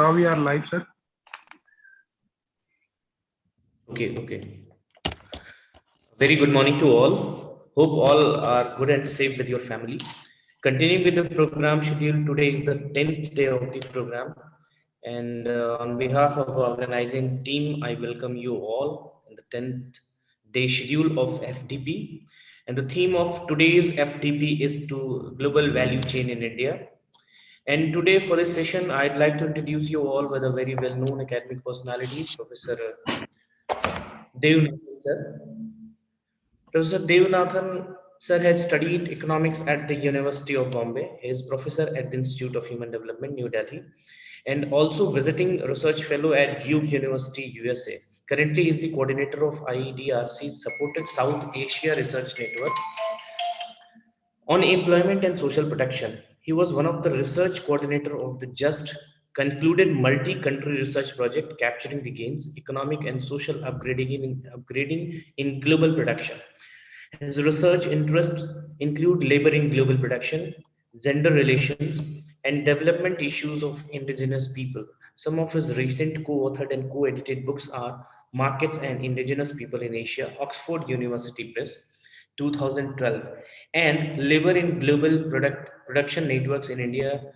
now we are live, sir. Okay. Very good morning to all. Hope all are good and safe with your family. Continuing with the program schedule, today is the 10th day of the program. And on behalf of our organizing team, I welcome you all in the 10th day schedule of FDP. And the theme of today's FDP is to global value chain in India. And today for this session, I'd like to introduce you all with a very well-known academic personality, Professor Dev Nathan, sir. Professor Devanathan sir has studied economics at the University of Bombay. He is professor at the Institute of Human Development, New Delhi, and also visiting research fellow at Duke University, USA. Currently, he is the coordinator of IEDRC's supported South Asia Research Network on employment and social protection. He was one of the research coordinator of the just concluded multi-country research project capturing the gains, economic and social upgrading in global production. His research interests include labor in global production, gender relations, and development issues of indigenous people. Some of his recent co-authored and co-edited books are Markets and Indigenous People in Asia, Oxford University Press, 2012, and Labor in Global Production Networks in India,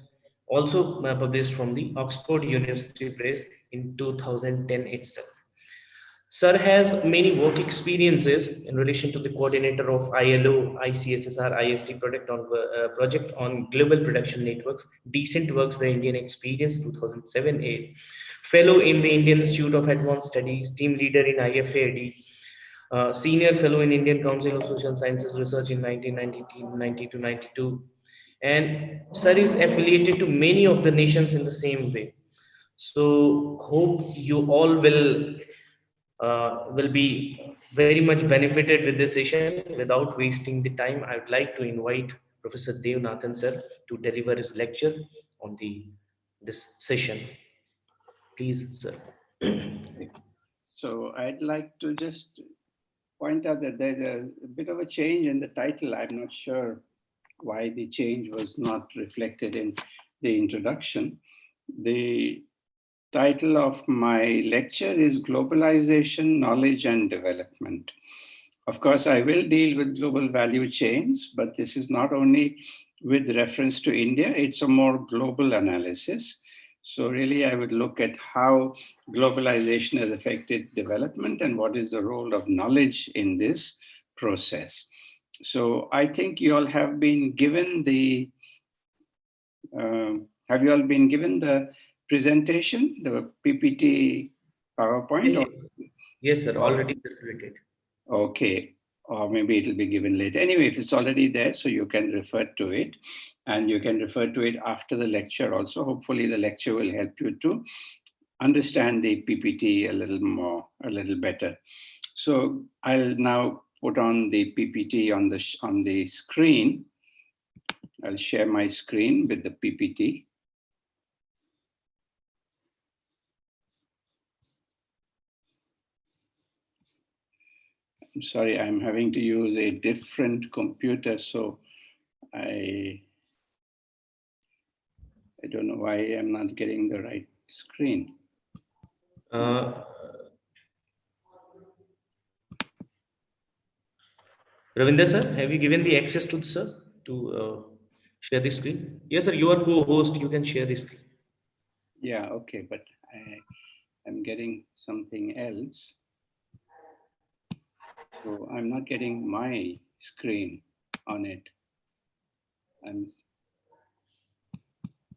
also published from the Oxford University Press in 2010 itself. Sir has many work experiences in relation to the coordinator of ILO, ICSSR, IST project on global production networks, Decent Works, the Indian Experience 2007-8, fellow in the Indian Institute of Advanced Studies, team leader in IFAD, senior fellow in Indian Council of Social Sciences Research in 1990 to 92. And Sir is affiliated to many of the nations in the same way. So hope you all will be very much benefited with this session. Without wasting the time, I would like to invite Professor Dev Nathan sir to deliver his lecture on this session. Please, sir. So I'd like to just point out that there's a bit of a change in the title. I'm not sure why the change was not reflected in the introduction. The title of my lecture is Globalization, Knowledge and Development. Of course, I will deal with global value chains, but this is not only with reference to India, it's a more global analysis. So really, I would look at how globalization has affected development and what is the role of knowledge in this process. So I think you all have been given the, have you all been given the presentation, the PPT PowerPoint? Yes, sir, already circulated. Okay, or maybe it'll be given later. Anyway, if it's already there, so you can refer to it, and you can refer to it after the lecture also. Hopefully the lecture will help you to understand the PPT a little better. So I'll now put on the PPT on the screen. I'll share my screen with the PPT. I'm sorry, I'm having to use a different computer, so I don't know why I'm not getting the right screen. Ravinder sir, have you given the access to sir to share the screen? Yes, sir, you are co-host, you can share the screen. Yeah, okay, but I'm getting something else. So I'm not getting my screen on it.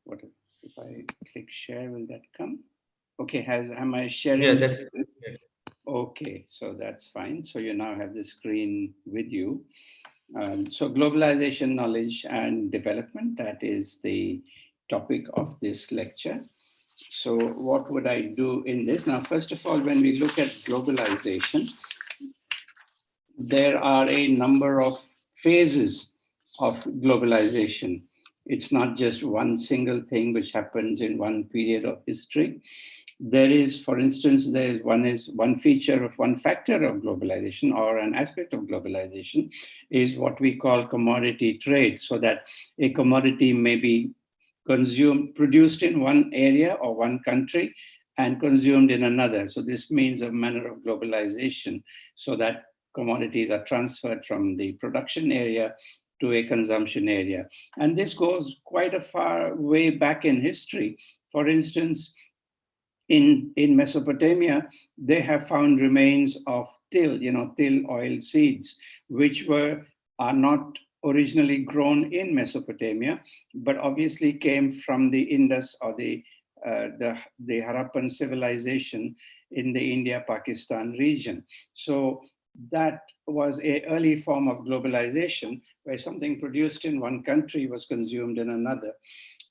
What if I click share, will that come? Okay, am I sharing? Yeah, that is it. Okay, so that's fine. So you now have the screen with you. So globalization, knowledge and development, that is the topic of this lecture. So what would I do in this? Now, first of all, when we look at globalization, there are a number of phases of globalization. It's not just one single thing which happens in one period of history. There is, for instance, one feature of one factor of globalization, or an aspect of globalization, is what we call commodity trade, so that a commodity may be produced in one area or one country and consumed in another. So this means a manner of globalization, so that commodities are transferred from the production area to a consumption area. And this goes quite a far way back in history. For instance, in Mesopotamia, they have found remains of till, till oil seeds, which are not originally grown in Mesopotamia, but obviously came from the Indus or the Harappan civilization in the India-Pakistan region. So that was an early form of globalization, where something produced in one country was consumed in another.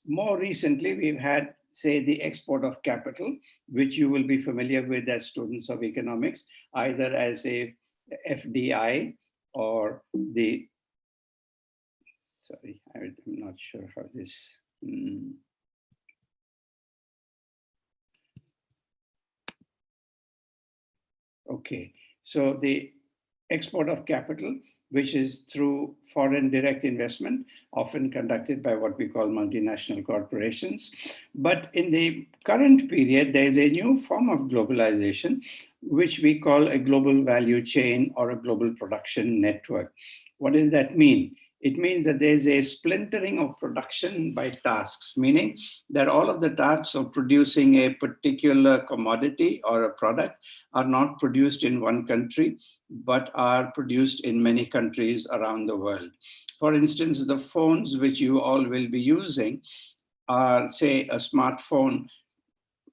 More recently, we've had, say, the export of capital, which you will be familiar with as students of economics, either as a FDI or the, sorry, I'm not sure how this, okay. So the export of capital, which is through foreign direct investment, often conducted by what we call multinational corporations. But in the current period, there is a new form of globalization, which we call a global value chain or a global production network. What does that mean? It means that there's a splintering of production by tasks, meaning that all of the tasks of producing a particular commodity or a product are not produced in one country, but are produced in many countries around the world. For instance, the phones which you all will be using are, say, a smartphone.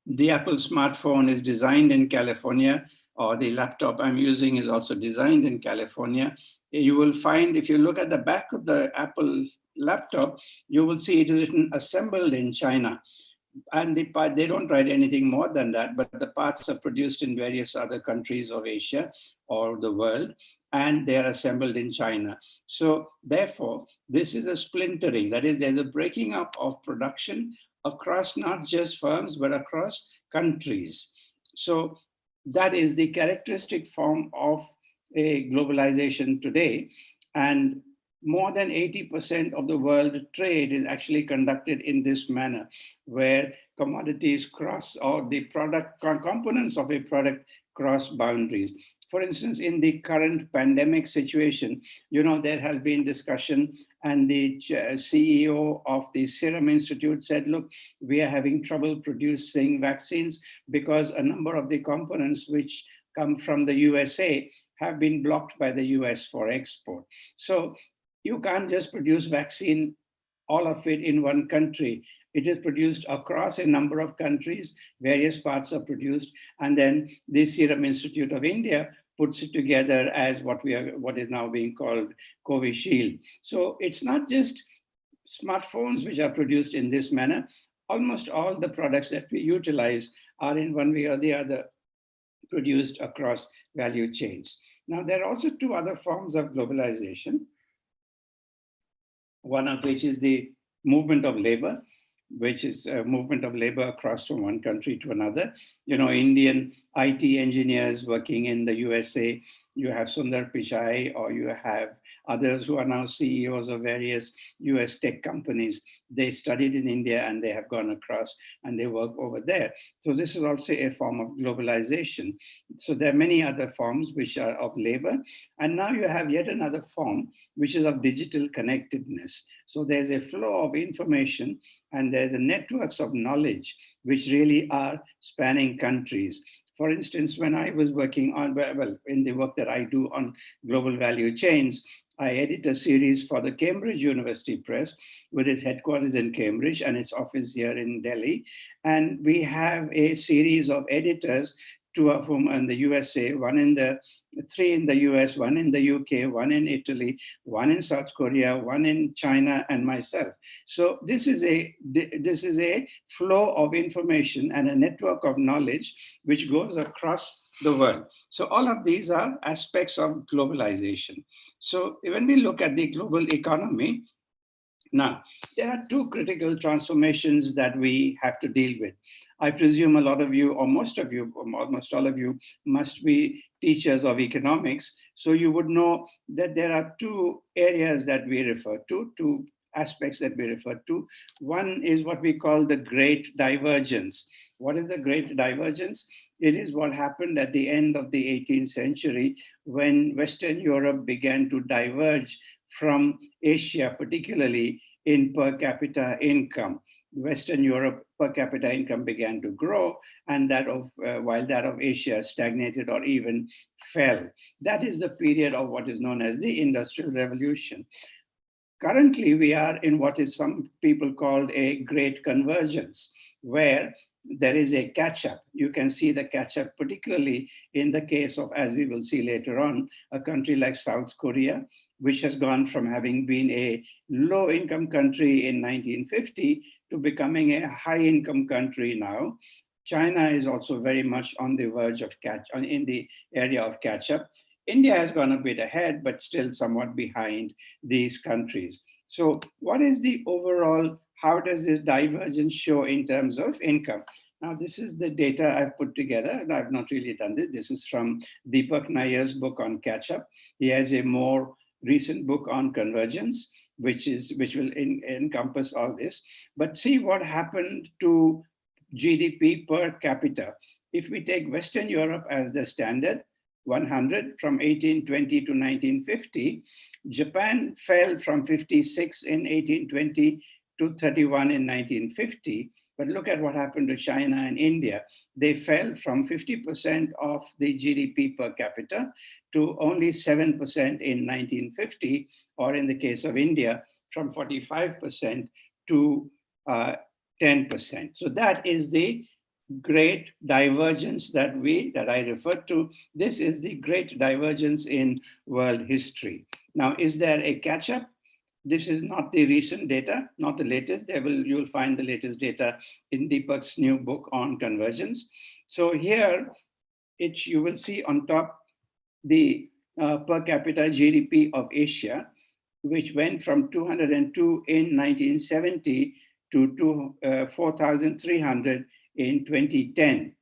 The Apple smartphone is designed in California, or the laptop I'm using is also designed in California. You will find, if you look at the back of the Apple laptop, you will see it is written assembled in China. And they don't write anything more than that, but the parts are produced in various other countries of Asia or the world, and they are assembled in China. So therefore, this is a splintering. That is, there's a breaking up of production across not just firms, but across countries. So that is the characteristic form of a globalization today. And more than 80% of the world trade is actually conducted in this manner, where commodities cross, or the product components of a product cross boundaries. For instance, in the current pandemic situation, there has been discussion, and the CEO of the Serum Institute said, look, we are having trouble producing vaccines because a number of the components which come from the USA have been blocked by the US for export. So you can't just produce vaccine, all of it in one country. It is produced across a number of countries, various parts are produced, and then the Serum Institute of India puts it together as what is now being called Covishield. So it's not just smartphones which are produced in this manner. Almost all the products that we utilize are in one way or the other produced across value chains. Now, there are also two other forms of globalization, one of which is the movement of labor, which is a movement of labor across from one country to another. Indian IT engineers working in the USA, you have Sundar Pichai, or you have others who are now CEOs of various US tech companies. They studied in India and they have gone across and they work over there. So this is also a form of globalization. So there are many other forms which are of labor. And now you have yet another form, which is of digital connectedness. So there's a flow of information and there's the networks of knowledge, which really are spanning countries. For instance, when I was working on, in the work that I do on global value chains, I edit a series for the Cambridge University Press with its headquarters in Cambridge and its office here in Delhi. And we have a series of editors, two of whom in the USA, three in the US, one in the UK, one in Italy, one in South Korea, one in China, and myself. So this is a flow of information and a network of knowledge which goes across the world. So all of these are aspects of globalization. So when we look at the global economy, now, there are two critical transformations that we have to deal with. I presume a lot of you, or most of you, or almost all of you, must be teachers of economics. So you would know that there are two areas that we refer to aspects that we refer to. One is what we call the Great Divergence. What is the Great Divergence? It is what happened at the end of the 18th century when Western Europe began to diverge from Asia, particularly in per capita income. Western Europe per capita income began to grow, and while that of Asia stagnated or even fell. That is the period of what is known as the Industrial Revolution. Currently, we are in what is some people called a great convergence, where there is a catch-up. You can see the catch-up, particularly in the case of, as we will see later on, a country like South Korea, which has gone from having been a low-income country in 1950 to becoming a high-income country now. China is also very much on the verge of in the area of catch-up. India has gone a bit ahead, but still somewhat behind these countries. So what is the overall, how does this divergence show in terms of income? Now, this is the data I've put together, and I've not really done this. This is from Deepak Nair's book on catch-up. He has a more recent book on convergence, which will encompass all this. But see what happened to GDP per capita. If we take Western Europe as the standard, 100 from 1820 to 1950, Japan fell from 56 in 1820 to 31 in 1950. But look at what happened to China and India. They fell from 50% of the GDP per capita to only 7% in 1950, or in the case of India, from 45% to 10%. So that is the great divergence that I referred to. This is the great divergence in world history. Now, is there a catch-up? This is not the recent data, not the latest. You'll find the latest data in Deepak's new book on convergence. So here, you will see on top the per capita GDP of Asia, which went from 202 in 1970 to 4,300 in 2010.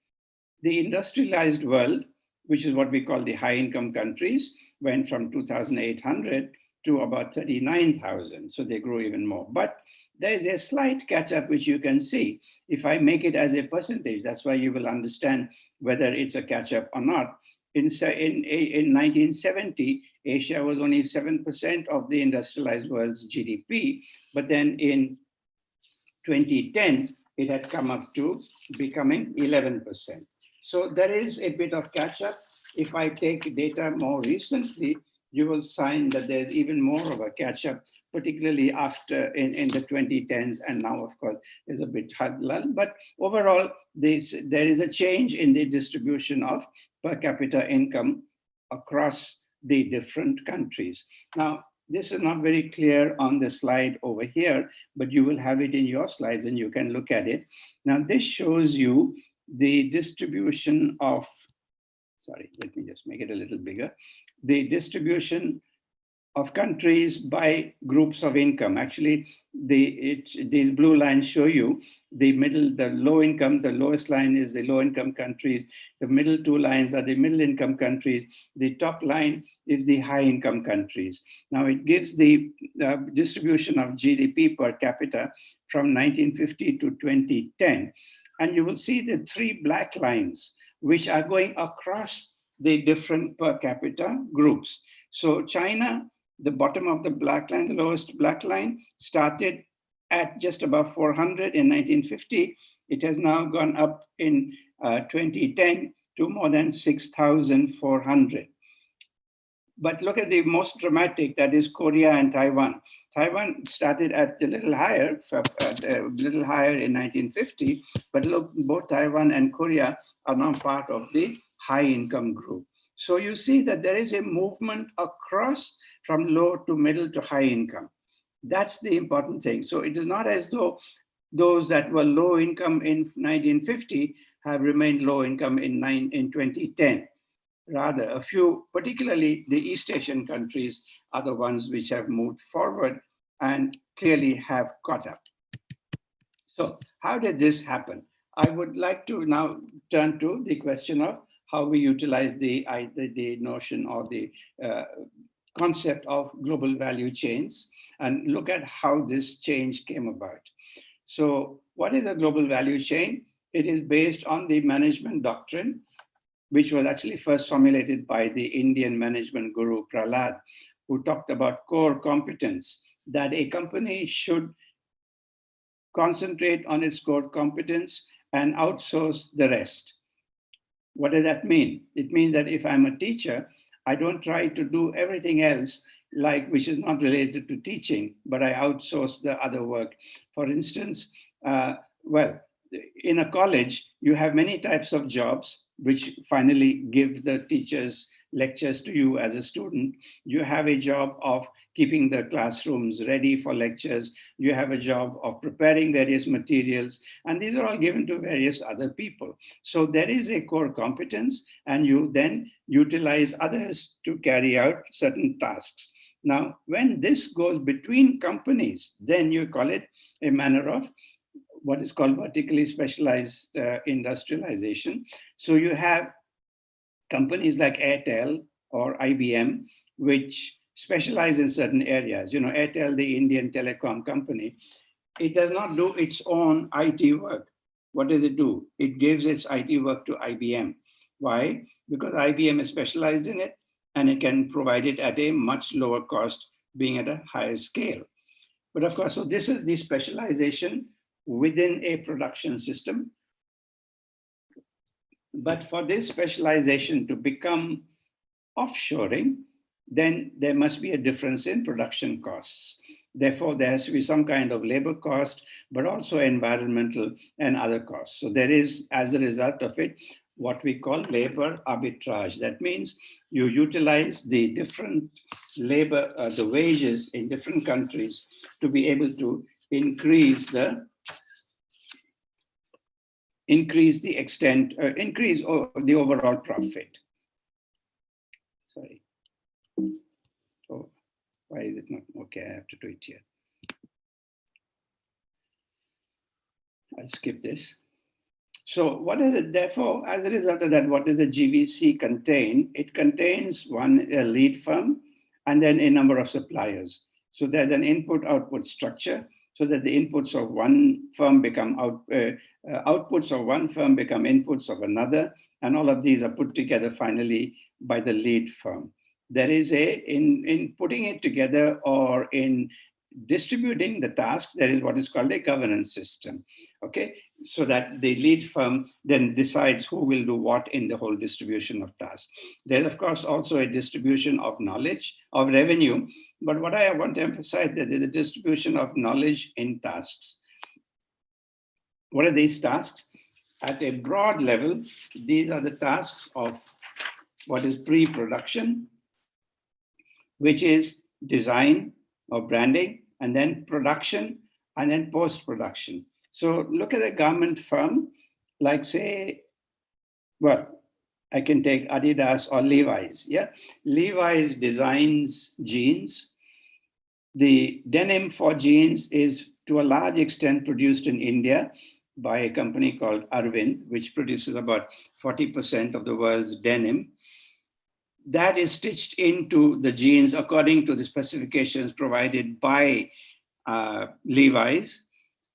The industrialized world, which is what we call the high income countries, went from 2,800 to about 39,000. So they grew even more. But there is a slight catch up, which you can see. If I make it as a percentage, that's why you will understand whether it's a catch up or not. In 1970, Asia was only 7% of the industrialized world's GDP. But then in 2010, it had come up to becoming 11%. So there is a bit of catch up. If I take data more recently, you will find that there's even more of a catch up, particularly after in the 2010s. And now, of course, there's a bit lull. But overall, there is a change in the distribution of per capita income across the different countries. Now, this is not very clear on the slide over here, but you will have it in your slides and you can look at it. Now, this shows you the distribution of, sorry, let me just make it a little bigger. The distribution of countries by groups of income. Actually, these blue lines show you the low income. The lowest line is the low income countries. The middle two lines are the middle income countries. The top line is the high income countries. Now it gives the distribution of GDP per capita from 1950 to 2010. And you will see the three black lines, which are going across the different per capita groups. So China, the bottom of the black line, the lowest black line, started at just above 400 in 1950. It has now gone up in 2010 to more than 6,400. But look at the most dramatic, that is Korea and Taiwan. Taiwan started at a little higher in 1950, but look, both Taiwan and Korea are now part of the high income group. So you see that there is a movement across from low to middle to high income. That's the important thing. So it is not as though those that were low income in 1950 have remained low income in 2010. Rather, a few, particularly the East Asian countries, are the ones which have moved forward and clearly have caught up. So how did this happen? I would like to now turn to the question of how we utilize the notion or the concept of global value chains. and look at how this change came about. So what is a global value chain? It is based on the management doctrine, which was actually first formulated by the Indian management guru Prahlad, who talked about core competence, that a company should concentrate on its core competence and outsource the rest. What does that mean? It means that if I'm a teacher, I don't try to do everything else which is not related to teaching, but I outsource the other work. For instance, well, in a college, you have many types of jobs which finally give the teachers lectures to you as a student. You have a job of keeping the classrooms ready for lectures. You have a job of preparing various materials, and these are all given to various other people. So there is a core competence, and you then utilize others to carry out certain tasks. Now, when this goes between companies, then you call it a manner of what is called vertically specialized industrialization. So you have companies like Airtel or IBM, which specialize in certain areas. You know, Airtel, the Indian telecom company, it does not do its own IT work. What does it do? It gives its IT work to IBM. Why? Because IBM is specialized in it, and it can provide it at a much lower cost, being at a higher scale. But of course, so this is the specialization within a production system. But for this specialization to become offshoring, then there must be a difference in production costs. Therefore, there has to be some kind of labor cost, but also environmental and other costs. So there is, as a result of it, what we call labor arbitrage. That means you utilize the different labor, the wages in different countries to be able to increase the overall profit. Sorry. Oh, why is it not? Okay, I have to do it here. I'll skip this. So what is it? Therefore, as a result of that, what does the GVC contain? It contains a lead firm and then a number of suppliers. So there's an input-output structure, so that the inputs of one firm become outputs of one firm become inputs of another, and all of these are put together finally by the lead firm. There is in putting it together or in distributing the tasks, there is what is called a governance system, okay? So that the lead firm then decides who will do what in the whole distribution of tasks. There's of course also a distribution of knowledge, of revenue, but what I want to emphasize that there's a distribution of knowledge in tasks. What are these tasks? At a broad level, these are the tasks of what is pre-production, which is design or branding, and then production, and then post-production. So look at a garment firm, like say, well, I can take Adidas or Levi's, yeah? Levi's designs jeans. The denim for jeans is to a large extent produced in India by a company called Arvind, which produces about 40% of the world's denim. That is stitched into the jeans according to the specifications provided by Levi's.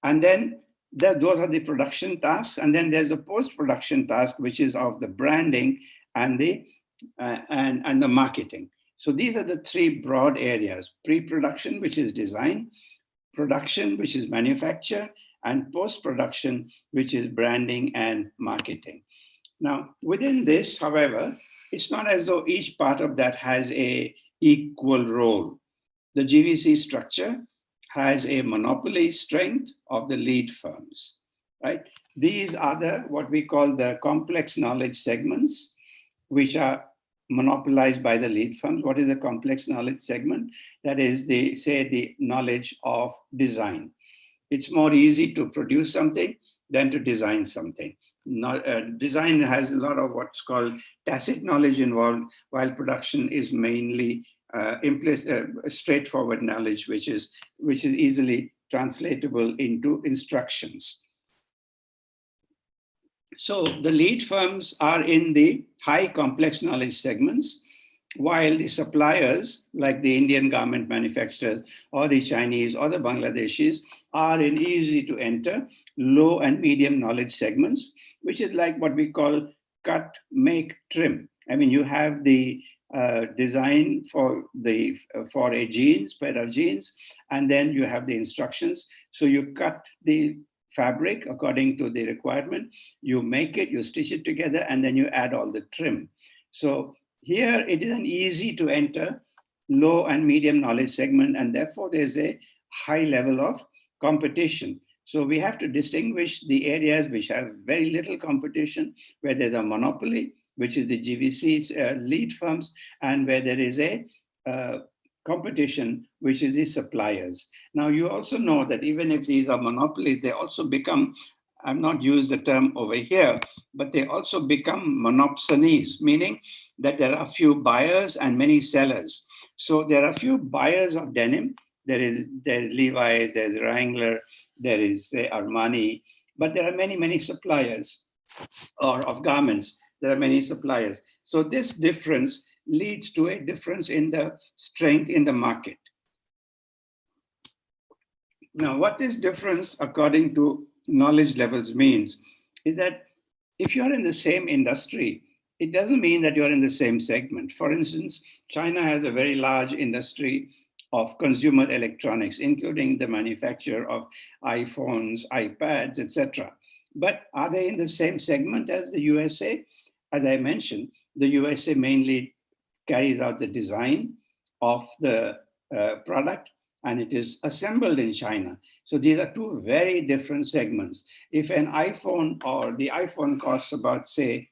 And then those are the production tasks. And then there's the post-production task, which is of the branding and the marketing. So these are the three broad areas: pre-production, which is design; production, which is manufacture; and post-production, which is branding and marketing. Now, within this, however, it's not as though each part of that has an equal role. The GVC structure has a monopoly strength of the lead firms, right? These are what we call the complex knowledge segments, which are monopolized by the lead firms. What is a complex knowledge segment? That is, the knowledge of design. It's more easy to produce something than to design something. Design has a lot of what's called tacit knowledge involved, while production is mainly straightforward knowledge, which is easily translatable into instructions. So the lead firms are in the high complex knowledge segments, while the suppliers, like the Indian garment manufacturers or the Chinese or the Bangladeshis, are in easy to enter low and medium knowledge segments, which is like what we call cut, make, trim. I mean, you have the design for a jeans, pair of jeans, and then you have the instructions. So you cut the fabric according to the requirement, you make it, you stitch it together, and then you add all the trim. So here it is an easy to enter low and medium knowledge segment, and therefore there's a high level of competition. So we have to distinguish the areas which have very little competition, where there's a monopoly, which is the GVC's lead firms, and where there is a competition, which is the suppliers. Now, you also know that even if these are monopolies, they also become, I'm not used the term over here, but they also become monopsonies, meaning that there are few buyers and many sellers. So there are few buyers of denim. There's Levi's, there's Wrangler, there is Armani, but there are many, many suppliers, or of garments. There are many suppliers. So this difference leads to a difference in the strength in the market. Now, what this difference according to knowledge levels means is that if you're in the same industry, it doesn't mean that you're in the same segment. For instance, China has a very large industry of consumer electronics, including the manufacture of iPhones, iPads, etc. But are they in the same segment as the USA? As I mentioned, the USA mainly carries out the design of the product, and it is assembled in China. So these are two very different segments. If an iPhone, or the iPhone costs about, say,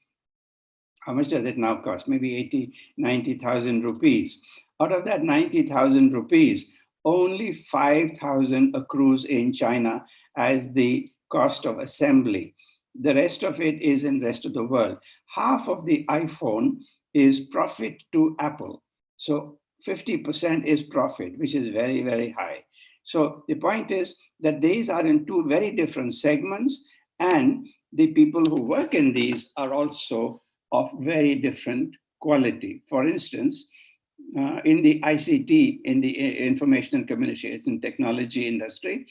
how much does it now cost? Maybe 80, 90,000 rupees. Out of that 90,000 rupees, only 5,000 accrues in China as the cost of assembly. The rest of it is in the rest of the world. Half of the iPhone is profit to Apple. So 50% is profit, which is very, very high. So the point is that these are in two very different segments, and the people who work in these are also of very different quality. For instance, in the ICT, in the information and communication technology industry,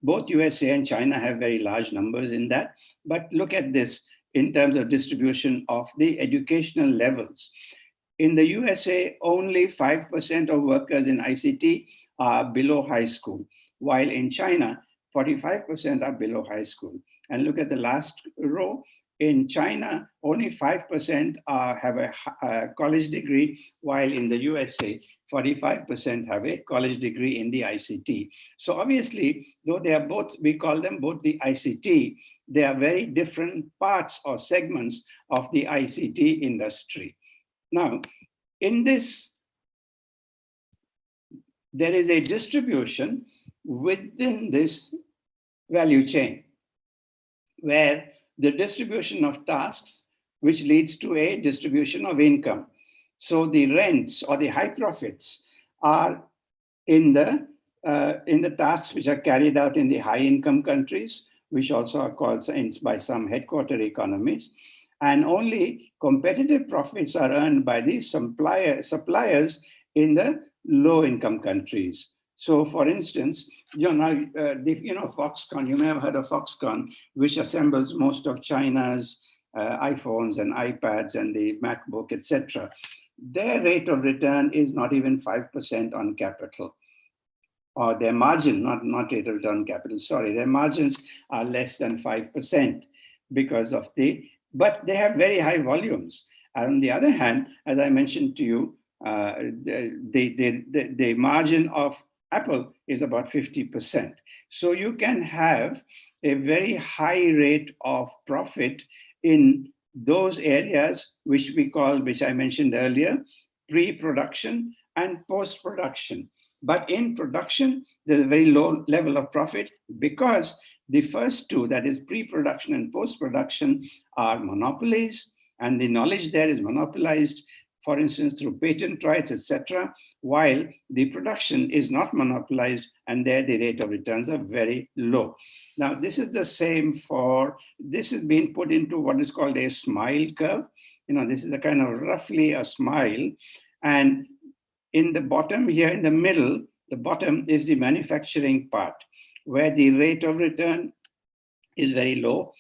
both USA and China have very large numbers in that. But look at this in terms of distribution of the educational levels. In the USA, only 5% of workers in ICT are below high school, while in China, 45% are below high school. And look at the last row. In China, only 5% have a college degree, while in the USA, 45% have a college degree in the ICT. So obviously, though they are both, we call them both the ICT, they are very different parts or segments of the ICT industry. Now, in this, there is a distribution within this value chain, where the distribution of tasks, which leads to a distribution of income. So the rents or the high profits are in the tasks which are carried out in the high income countries, which also are called by some headquarter economies. And only competitive profits are earned by the suppliers in the low income countries. So for instance, Foxconn, you may have heard of Foxconn, which assembles most of China's iPhones and iPads and the MacBook, etc. Their rate of return is not even 5% on capital. Or their margin, not rate of return on capital, sorry, their margins are less than 5% because of but they have very high volumes. And on the other hand, as I mentioned to you, the margin of Apple is about 50%. So you can have a very high rate of profit in those areas which I mentioned earlier, pre-production and post-production. But in production, there's a very low level of profit because the first two, that is pre-production and post-production, are monopolies, and the knowledge there is monopolized, for instance, through patent rights, etc., while the production is not monopolized, and there the rate of returns are very low. Now, this is the same this has been put into what is called a smile curve. This is a kind of roughly a smile. And in the bottom here, in the middle, the bottom is the manufacturing part, where the rate of return is very low.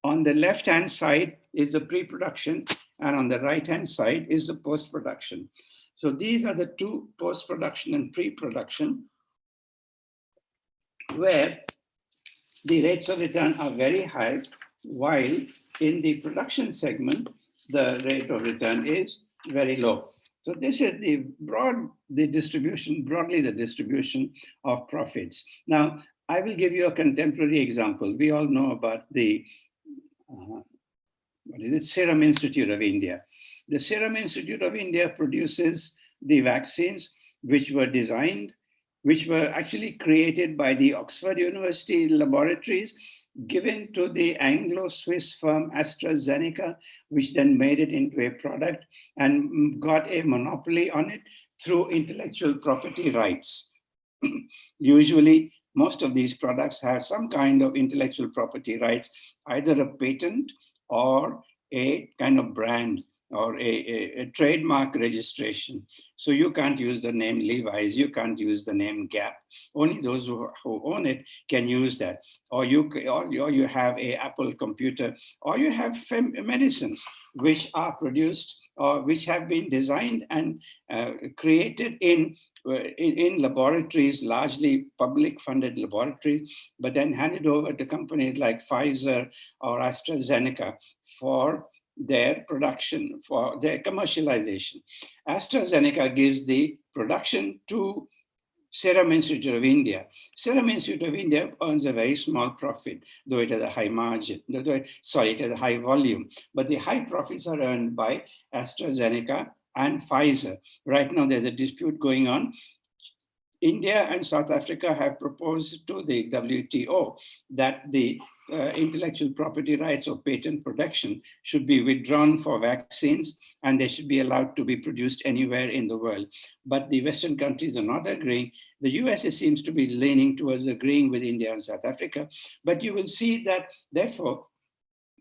On the left-hand side is the pre-production, and on the right-hand side is the post-production. So these are the two, post-production and pre-production, where the rates of return are very high, while in the production segment, the rate of return is very low. So this is broadly the distribution of profits. Now, I will give you a contemporary example. We all know about the Serum Institute of India. The Serum Institute of India produces the vaccines which were actually created by the Oxford University laboratories, given to the Anglo-Swiss firm AstraZeneca, which then made it into a product and got a monopoly on it through intellectual property rights. Usually, most of these products have some kind of intellectual property rights, either a patent or a kind of brand or a trademark registration. So you can't use the name Levi's, you can't use the name Gap. Only those who own it can use that. Or you have a Apple computer, or you have medicines which are produced or which have been designed and created in laboratories, largely public funded laboratories, but then handed over to companies like Pfizer or AstraZeneca for their production, for their commercialization. AstraZeneca gives the production to Serum Institute of India. Serum Institute of India earns a very small profit, though it has a high margin, it has a high volume, but the high profits are earned by AstraZeneca and Pfizer. Right now, there's a dispute going on. India and South Africa have proposed to the WTO that the intellectual property rights or patent protection should be withdrawn for vaccines, and they should be allowed to be produced anywhere in the world. But the Western countries are not agreeing. The USA seems to be leaning towards agreeing with India and South Africa. But you will see that, therefore,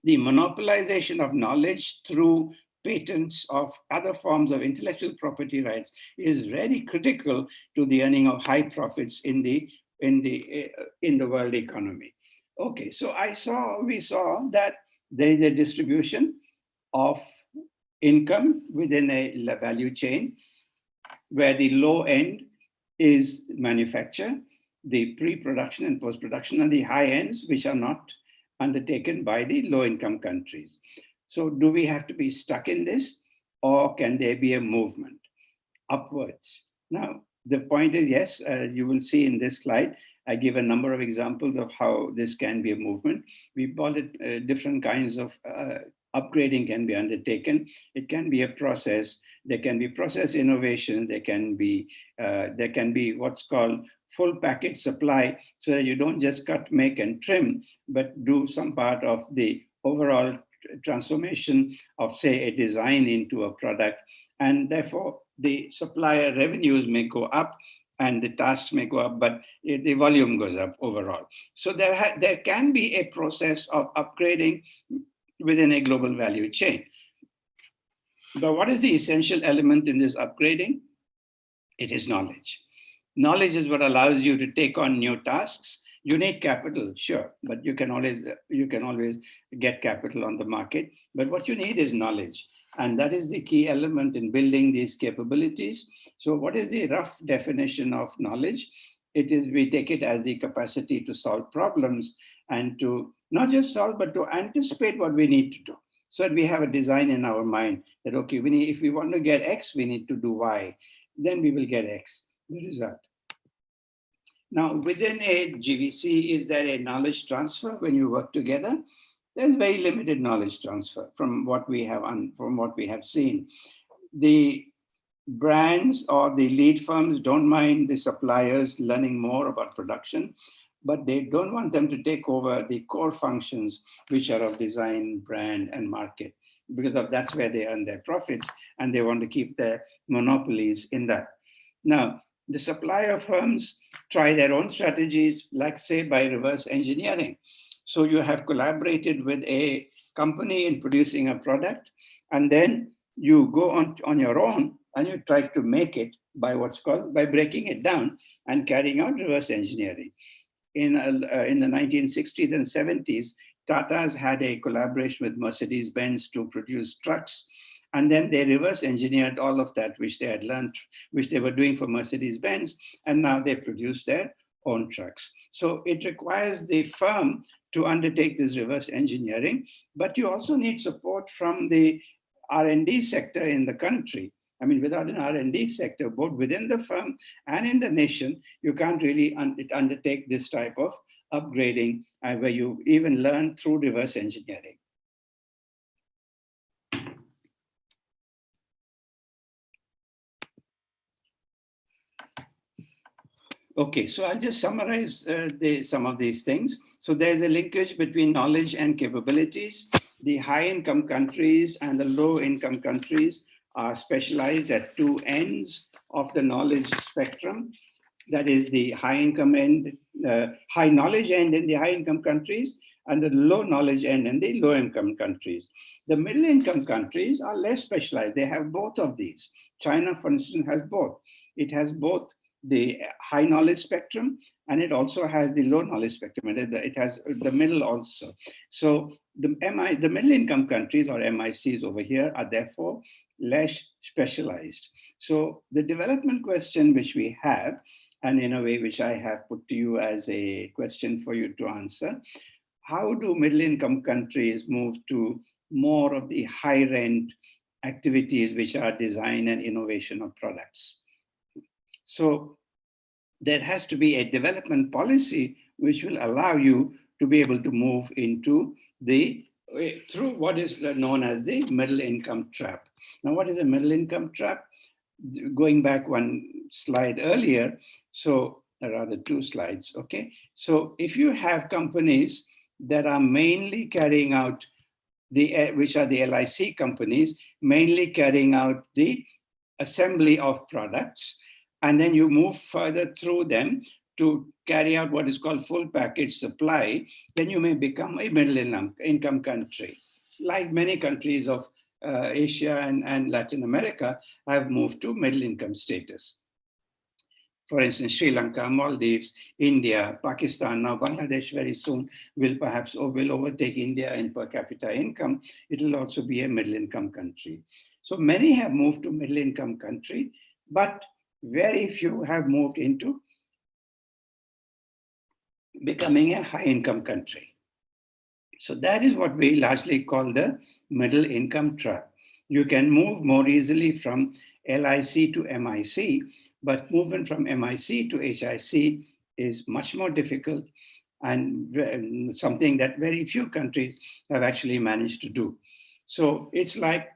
the monopolization of knowledge through patents of other forms of intellectual property rights is very critical to the earning of high profits in the world economy. Okay, so we saw that there is a distribution of income within a value chain, where the low end is manufacture, the pre-production and post-production, and the high ends, which are not undertaken by the low-income countries. So do we have to be stuck in this, or can there be a movement upwards? Now, the point is, yes, you will see in this slide, I give a number of examples of how this can be a movement. We call it different kinds of upgrading can be undertaken. It can be a process. There can be process innovation. There can be what's called full package supply, so that you don't just cut, make, and trim, but do some part of the overall transformation of, say, a design into a product. And therefore, the supplier revenues may go up and the tasks may go up, but the volume goes up overall. So there can be a process of upgrading within a global value chain. But what is the essential element in this upgrading? It is knowledge. Knowledge is what allows you to take on new tasks. You need capital, sure, but you can always get capital on the market. But what you need is knowledge. And that is the key element in building these capabilities. So what is the rough definition of knowledge? It is, we take it as the capacity to solve problems and to not just solve, but to anticipate what we need to do. So that we have a design in our mind that, okay, if we want to get X, we need to do Y. Then we will get X, the result. Now, within a GVC, is there a knowledge transfer when you work together? There's very limited knowledge transfer from what we have seen. The brands or the lead firms don't mind the suppliers learning more about production, but they don't want them to take over the core functions, which are of design, brand, and market, because that's where they earn their profits, and they want to keep their monopolies in that. Now, the supplier firms try their own strategies, like, say, by reverse engineering. So you have collaborated with a company in producing a product, and then you go on your own and you try to make it by what's called, by breaking it down and carrying out reverse engineering. In the 1960s and 70s, Tata's had a collaboration with Mercedes-Benz to produce trucks. And then they reverse engineered all of that, which they had learned, which they were doing for Mercedes-Benz. And now they produce their own trucks. So it requires the firm to undertake this reverse engineering, but you also need support from the R&D sector in the country. I mean, without an R&D sector, both within the firm and in the nation, you can't really undertake this type of upgrading where you even learn through reverse engineering. Okay, so I'll just summarize some of these things. So there's a linkage between knowledge and capabilities. The high-income countries and the low-income countries are specialized at two ends of the knowledge spectrum. That is the high-income end, high knowledge end in the high-income countries, and the low knowledge end in the low-income countries. The middle-income countries are less specialized. They have both of these. China, for instance, has both. It has both the high knowledge spectrum, and it also has the low knowledge spectrum. It has the middle also. So the middle income countries, or MICs over here, are therefore less specialized. So the development question which we have, and in a way which I have put to you as a question for you to answer, how do middle income countries move to more of the high rent activities which are design and innovation of products? So there has to be a development policy which will allow you to be able to move into through what is known as the middle income trap. Now, what is a middle income trap? Going back one slide earlier, so rather two slides, okay? So if you have companies that are mainly carrying out which are the LIC companies, mainly carrying out the assembly of products, and then you move further through them to carry out what is called full package supply, then you may become a middle income country. Like many countries of Asia and Latin America have moved to middle income status. For instance, Sri Lanka, Maldives, India, Pakistan, now Bangladesh very soon will perhaps overtake India in per capita income. It will also be a middle income country. So many have moved to middle income country, but very few have moved into becoming a high income country. So that is what we largely call the middle income trap. You can move more easily from LIC to MIC, but movement from MIC to HIC is much more difficult and something that very few countries have actually managed to do. So it's like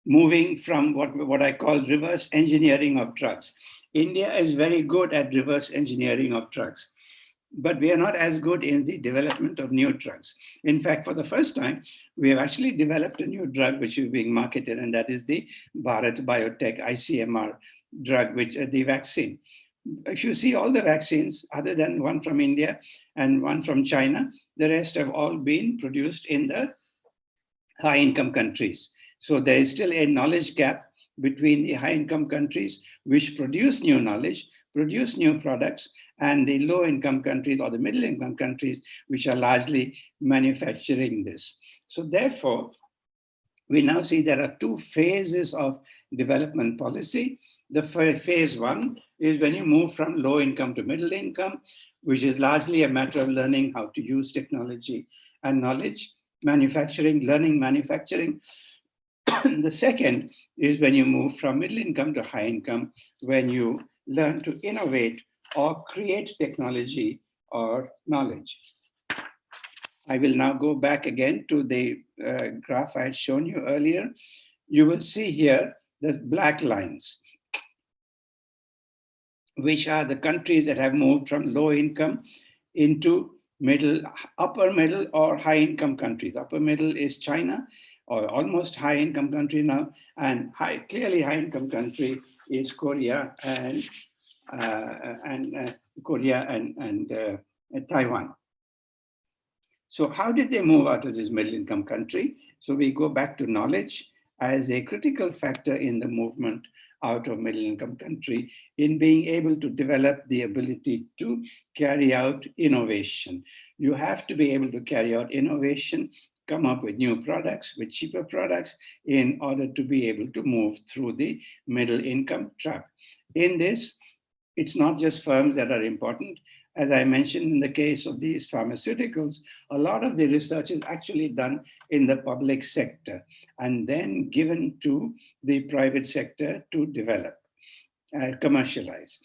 moving from what I call reverse engineering of drugs. India is very good at reverse engineering of drugs, but we are not as good in the development of new drugs. In fact, for the first time, we have actually developed a new drug which is being marketed, and that is the Bharat Biotech ICMR drug, which the vaccine. If you see all the vaccines, other than one from India and one from China, the rest have all been produced in the high-income countries. So there is still a knowledge gap between the high-income countries, which produce new knowledge, produce new products, and the low-income countries or the middle-income countries, which are largely manufacturing this. So therefore, we now see there are two phases of development policy. The phase one is when you move from low income to middle income, which is largely a matter of learning how to use technology and knowledge, manufacturing, learning manufacturing. The second is when you move from middle income to high income, when you learn to innovate or create technology or knowledge. I will now go back again to the graph I had shown you earlier. You will see here the black lines, which are the countries that have moved from low income into upper middle or high income countries. Upper middle is China, or almost high income country now, and clearly high income country is Korea and Taiwan. So how did they move out of this middle income country? So we go back to knowledge as a critical factor in the movement out of middle income country in being able to develop the ability to carry out innovation. You have to be able to carry out innovation, come up with new products, with cheaper products, in order to be able to move through the middle income trap. In this, it's not just firms that are important. As I mentioned, in the case of these pharmaceuticals, a lot of the research is actually done in the public sector and then given to the private sector to develop, commercialize.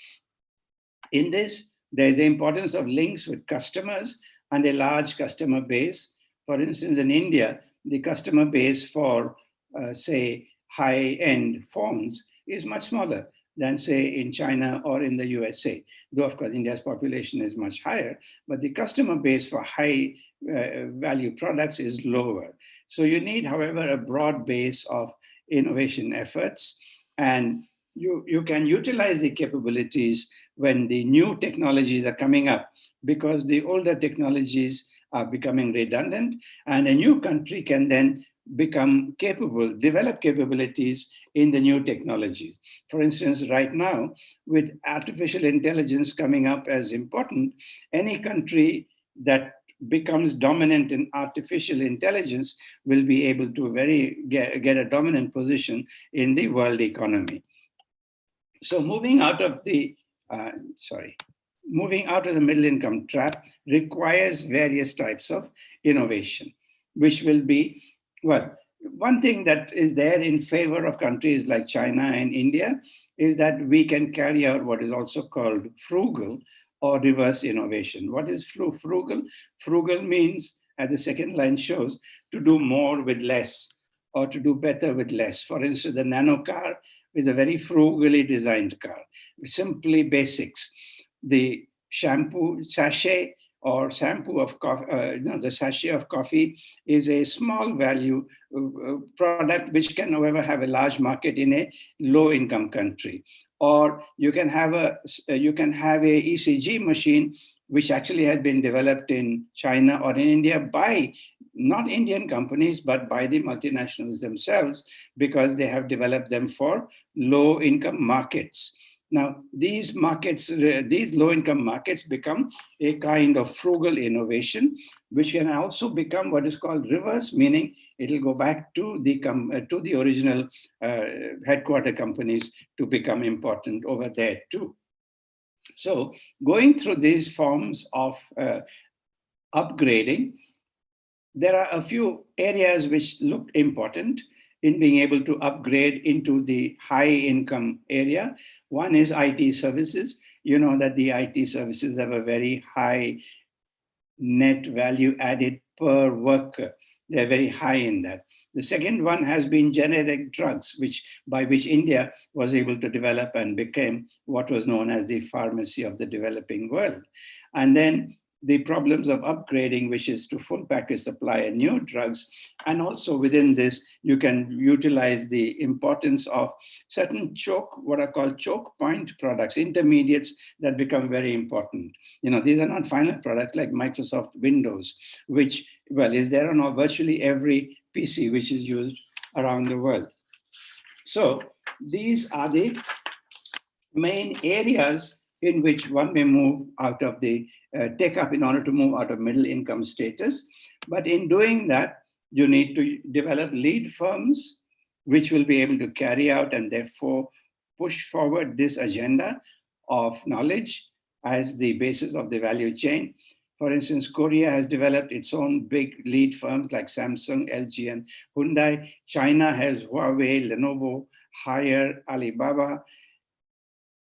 In this, there's the importance of links with customers and a large customer base. For instance, in India, the customer base for, say, high-end phones is much smaller than, say, in China or in the USA. Though, of course, India's population is much higher, but the customer base for high value products is lower. So you need, however, a broad base of innovation efforts, and you can utilize the capabilities when the new technologies are coming up, because the older technologies are becoming redundant, and a new country can then become capable, develop capabilities in the new technologies. For instance, right now, with artificial intelligence coming up as important, any country that becomes dominant in artificial intelligence will be able to get a dominant position in the world economy. So moving out of the middle income trap requires various types of innovation, which will be, well, one thing that is there in favor of countries like China and India is that we can carry out what is also called frugal or reverse innovation. What is frugal? Frugal means, as the second line shows, to do more with less or to do better with less. For instance, the nano car is a very frugally designed car, simply basics. The shampoo sachet or shampoo of coffee, the sachet of coffee is a small value product which can, however, have a large market in a low income country. Or you can have a ECG machine which actually has been developed in China or in India by not Indian companies, but by the multinationals themselves, because they have developed them for low income markets. Now, these markets, these low-income markets become a kind of frugal innovation, which can also become what is called reverse, meaning it'll go back to the original headquarter companies to become important over there too. So going through these forms of upgrading, there are a few areas which look important in being able to upgrade into the high income area. One is IT services. You know that the IT services have a very high net value added per worker. They're very high in that. The second one has been generic drugs, by which India was able to develop and became what was known as the pharmacy of the developing world. And then the problems of upgrading, which is to full package supply and new drugs. And also within this, you can utilize the importance of certain what are called choke point products, intermediates that become very important. You know, these are not final products like Microsoft Windows, which, well, is there on virtually every PC which is used around the world. So these are the main areas in which one may move out of take up in order to move out of middle income status. But in doing that, you need to develop lead firms, which will be able to carry out and therefore push forward this agenda of knowledge as the basis of the value chain. For instance, Korea has developed its own big lead firms like Samsung, LG, and Hyundai. China has Huawei, Lenovo, Haier, Alibaba,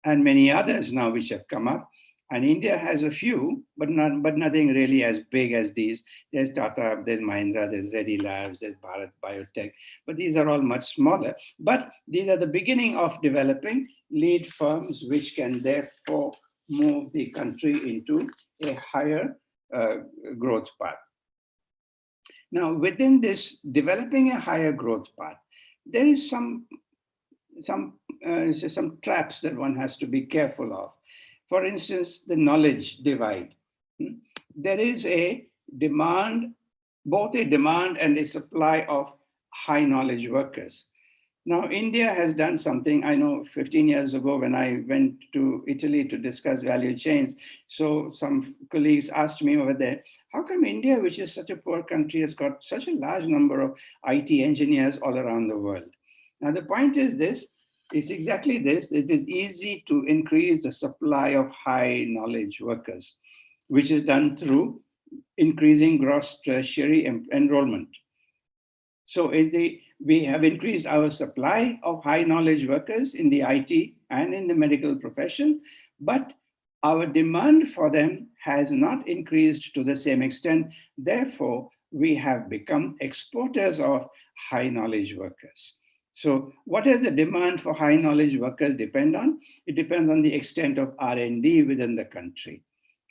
and many others now which have come up. And India has a few, but nothing really as big as these. There's Tata, there's Mahindra, there's Reddy Labs, there's Bharat Biotech, but these are all much smaller. But these are the beginning of developing lead firms which can therefore move the country into a higher growth path. Now, within this developing a higher growth path, there is some traps that one has to be careful of. For instance, the knowledge divide. There is a demand, both a demand and a supply of high knowledge workers. Now, India has done something. I know 15 years ago when I went to Italy to discuss value chains, so some colleagues asked me over there, how come India, which is such a poor country, has got such a large number of IT engineers all around the world? Now, the point is this, it's exactly this. It is easy to increase the supply of high knowledge workers, which is done through increasing gross tertiary enrollment. So we have increased our supply of high knowledge workers in the IT and in the medical profession, but our demand for them has not increased to the same extent. Therefore, we have become exporters of high knowledge workers. So what does the demand for high knowledge workers depend on? It depends on the extent of R&D within the country,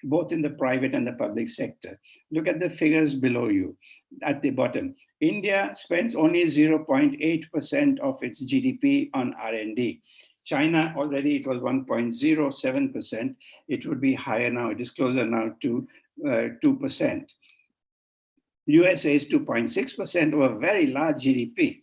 both in the private and the public sector. Look at the figures below you at the bottom. India spends only 0.8% of its GDP on R&D. China already, it was 1.07%. It would be higher now. It is closer now to 2%. USA is 2.6% of a very large GDP.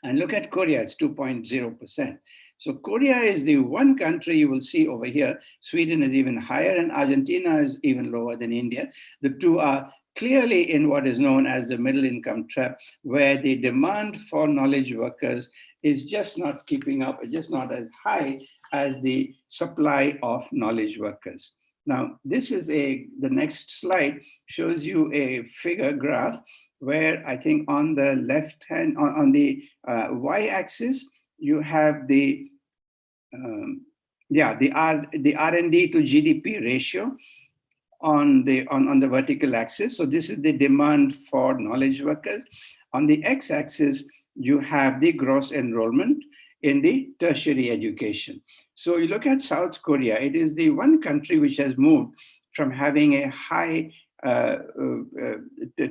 And look at Korea, it's 2.0%. So Korea is the one country you will see over here. Sweden is even higher and Argentina is even lower than India. The two are clearly in what is known as the middle income trap, where the demand for knowledge workers is just not keeping up, just not as high as the supply of knowledge workers. Now, this is the next slide shows you a figure graph where I think on the left hand, on the y-axis, you have the R&D to GDP ratio on the vertical axis. So this is the demand for knowledge workers. On the x-axis, you have the gross enrollment in the tertiary education. So you look at South Korea, it is the one country which has moved from having a high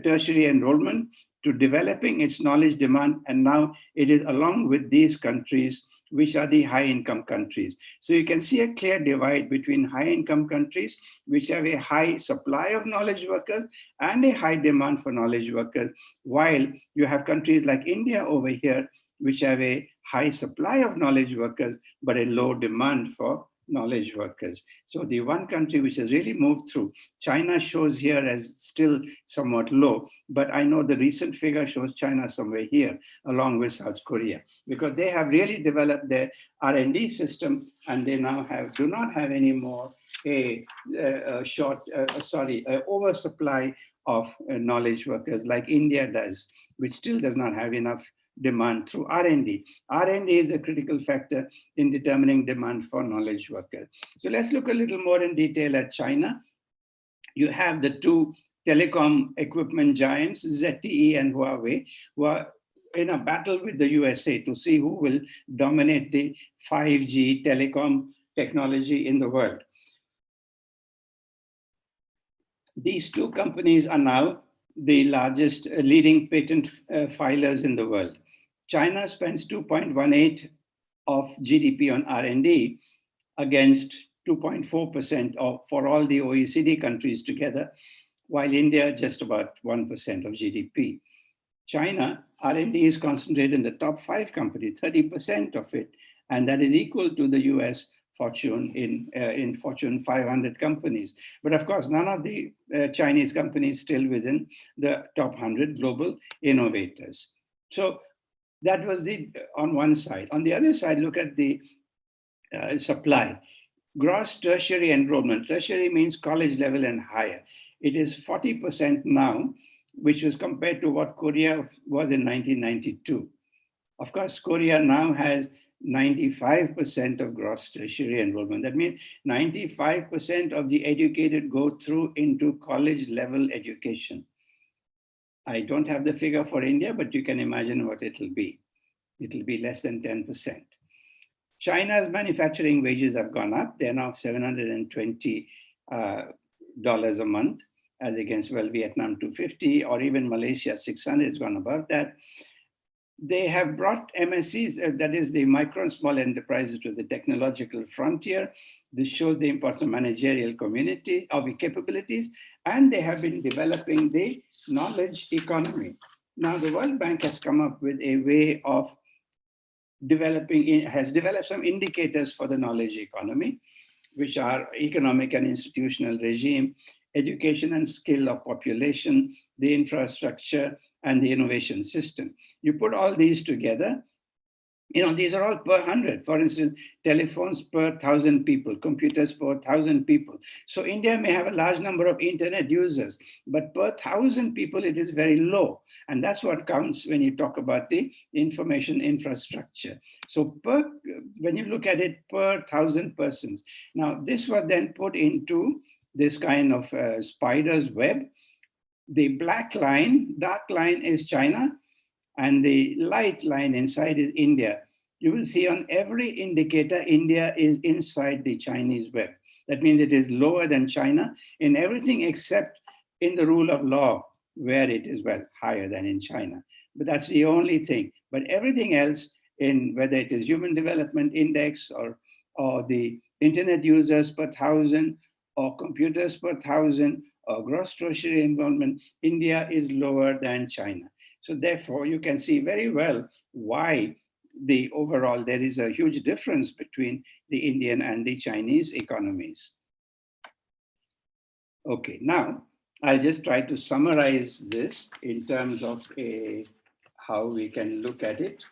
tertiary enrollment to developing its knowledge demand, and now it is along with these countries which are the high income countries. So you can see a clear divide between high income countries which have a high supply of knowledge workers and a high demand for knowledge workers, while you have countries like India over here which have a high supply of knowledge workers but a low demand for knowledge workers. So the one country which has really moved through, China shows here as still somewhat low, but I know the recent figure shows China somewhere here along with South Korea, because they have really developed their R&D system and they now do not have anymore a oversupply of knowledge workers like India does, which still does not have enough demand through R&D. R&D is the critical factor in determining demand for knowledge workers. So let's look a little more in detail at China. You have the two telecom equipment giants, ZTE and Huawei, who are in a battle with the USA to see who will dominate the 5G telecom technology in the world. These two companies are now the largest leading patent filers in the world. China spends 2.18 of GDP on R&D against 2.4% for all the OECD countries together, while India just about 1% of GDP. China, R&D is concentrated in the top 5 companies, 30% of it, and that is equal to the US fortune in Fortune 500 companies. But of course, none of the Chinese companies still within the top 100 global innovators. So that was on one side. On the other side, look at the supply. Gross tertiary enrollment. Tertiary means college level and higher. It is 40% now, which was compared to what Korea was in 1992. Of course, Korea now has 95% of gross tertiary enrollment. That means 95% of the educated go through into college level education. I don't have the figure for India, but you can imagine what it'll be. It'll be less than 10%. China's manufacturing wages have gone up. They're now $720 a month, as against, well, Vietnam $250, or even Malaysia 600, it's gone above that. They have brought MSCs, that is the micro and small enterprises, to the technological frontier. This shows the importance of managerial community, of capabilities, and they have been developing the knowledge economy. Now, the World Bank has come up with a way of has developed some indicators for the knowledge economy, which are economic and institutional regime, education and skill of population, the infrastructure, and the innovation system. You put all these together, these are all per 100. For instance, telephones per 1,000 people, computers per 1,000 people. So India may have a large number of internet users, but per 1,000 people, it is very low. And that's what counts when you talk about the information infrastructure. So when you look at it per 1,000 persons. Now, this was then put into this kind of spider's web. The black line, dark line is China, and the light line inside is India. You will see on every indicator, India is inside the Chinese web. That means it is lower than China in everything except in the rule of law, where it is, well, higher than in China. But that's the only thing. But everything else, in whether it is Human Development Index or the internet users per 1,000 or computers per 1,000 or gross tertiary involvement, India is lower than China. So therefore, you can see very well why there is a huge difference between the Indian and the Chinese economies. Okay, now I'll just try to summarize this in terms of how we can look at it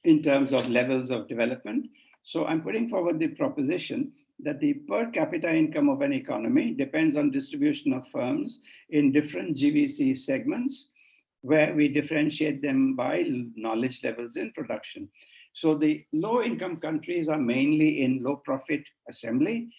in terms of levels of development. So I'm putting forward the proposition that the per capita income of an economy depends on distribution of firms in different GVC segments, where we differentiate them by knowledge levels in production. So the low income countries are mainly in low profit assembly.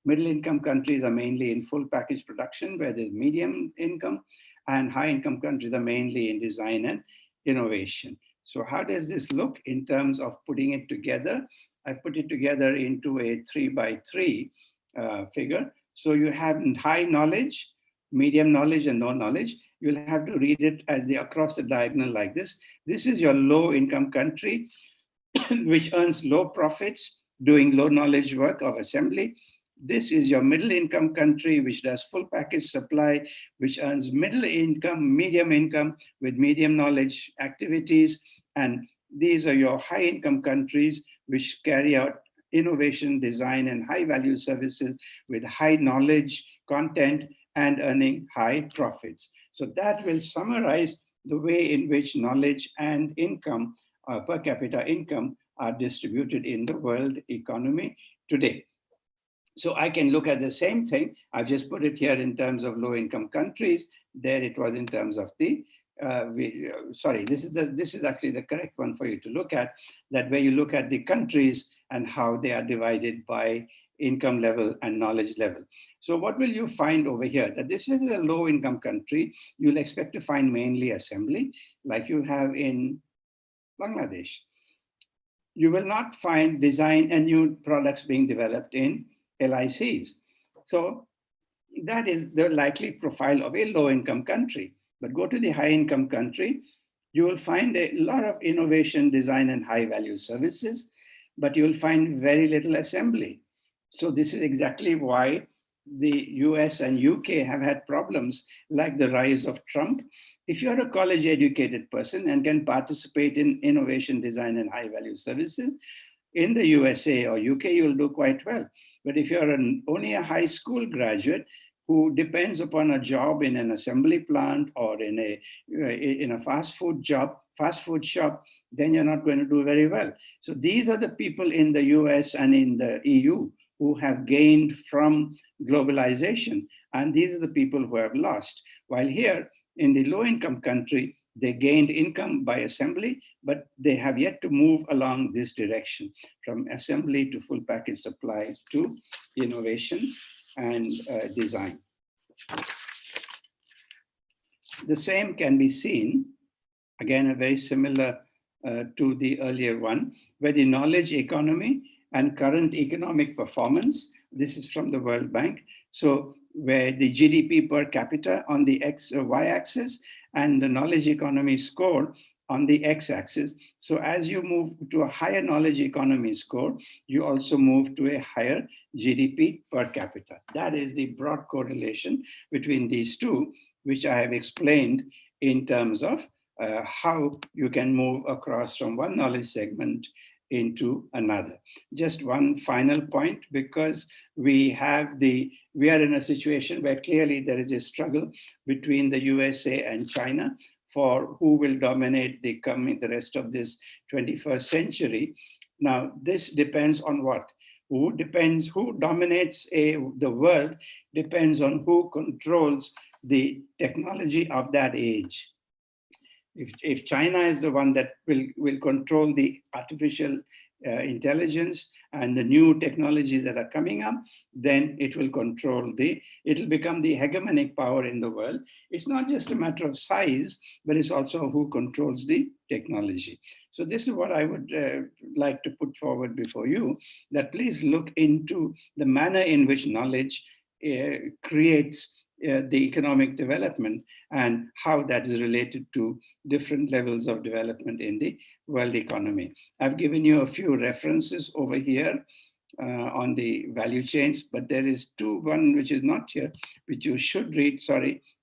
Middle income countries are mainly in full package production, where there's medium income, and high income countries are mainly in design and innovation. So how does this look in terms of putting it together? I've put it together into a 3x3 figure. So you have high knowledge, medium knowledge, and no knowledge. You'll have to read it as across the diagonal like this. This is your low income country, which earns low profits doing low knowledge work of assembly. This is your middle income country, which does full package supply, which earns middle income, medium income with medium knowledge activities. And these are your high income countries, which carry out innovation, design, and high value services with high knowledge content and earning high profits. So that will summarize the way in which knowledge and income, per capita income, are distributed in the world economy today. So I can look at the same thing. I've just put it here in terms of low income countries. There it was in terms of the this is actually the correct one for you to look at, that where you look at the countries and how they are divided by income level and knowledge level. So what will you find over here? That this is a low income country. You'll expect to find mainly assembly, like you have in Bangladesh. You will not find design and new products being developed in LICs. So that is the likely profile of a low income country. But go to the high income country, you will find a lot of innovation, design, and high value services, but you will find very little assembly. So this is exactly why the US and UK have had problems like the rise of Trump. If you're a college educated person and can participate in innovation, design, and high value services, in the USA or UK, you'll do quite well. But if you're only a high school graduate who depends upon a job in an assembly plant or in a fast food shop, then you're not going to do very well. So these are the people in the US and in the EU who have gained from globalization. And these are the people who have lost. While here in the low income country, they gained income by assembly, but they have yet to move along this direction from assembly to full package supply to innovation and design. The same can be seen, again, a very similar to the earlier one, where the knowledge economy and current economic performance, this is from the World Bank. So where the GDP per capita on the y-axis and the knowledge economy score on the x-axis. So as you move to a higher knowledge economy score, you also move to a higher GDP per capita. That is the broad correlation between these two, which I have explained in terms of how you can move across from one knowledge segment into another. Just one final point, because we are in a situation where clearly there is a struggle between the USA and China for who will dominate the rest of this 21st century. Now, this depends on what? Who dominates the world depends on who controls the technology of that age. If China is the one that will control the artificial intelligence and the new technologies that are coming up, then it will it'll become the hegemonic power in the world. It's not just a matter of size, but it's also who controls the technology. So this is what I would like to put forward before you, that please look into the manner in which knowledge creates the economic development and how that is related to different levels of development in the world economy. I've given you a few references over here on the value chains, but there is one which is not here, which you should read,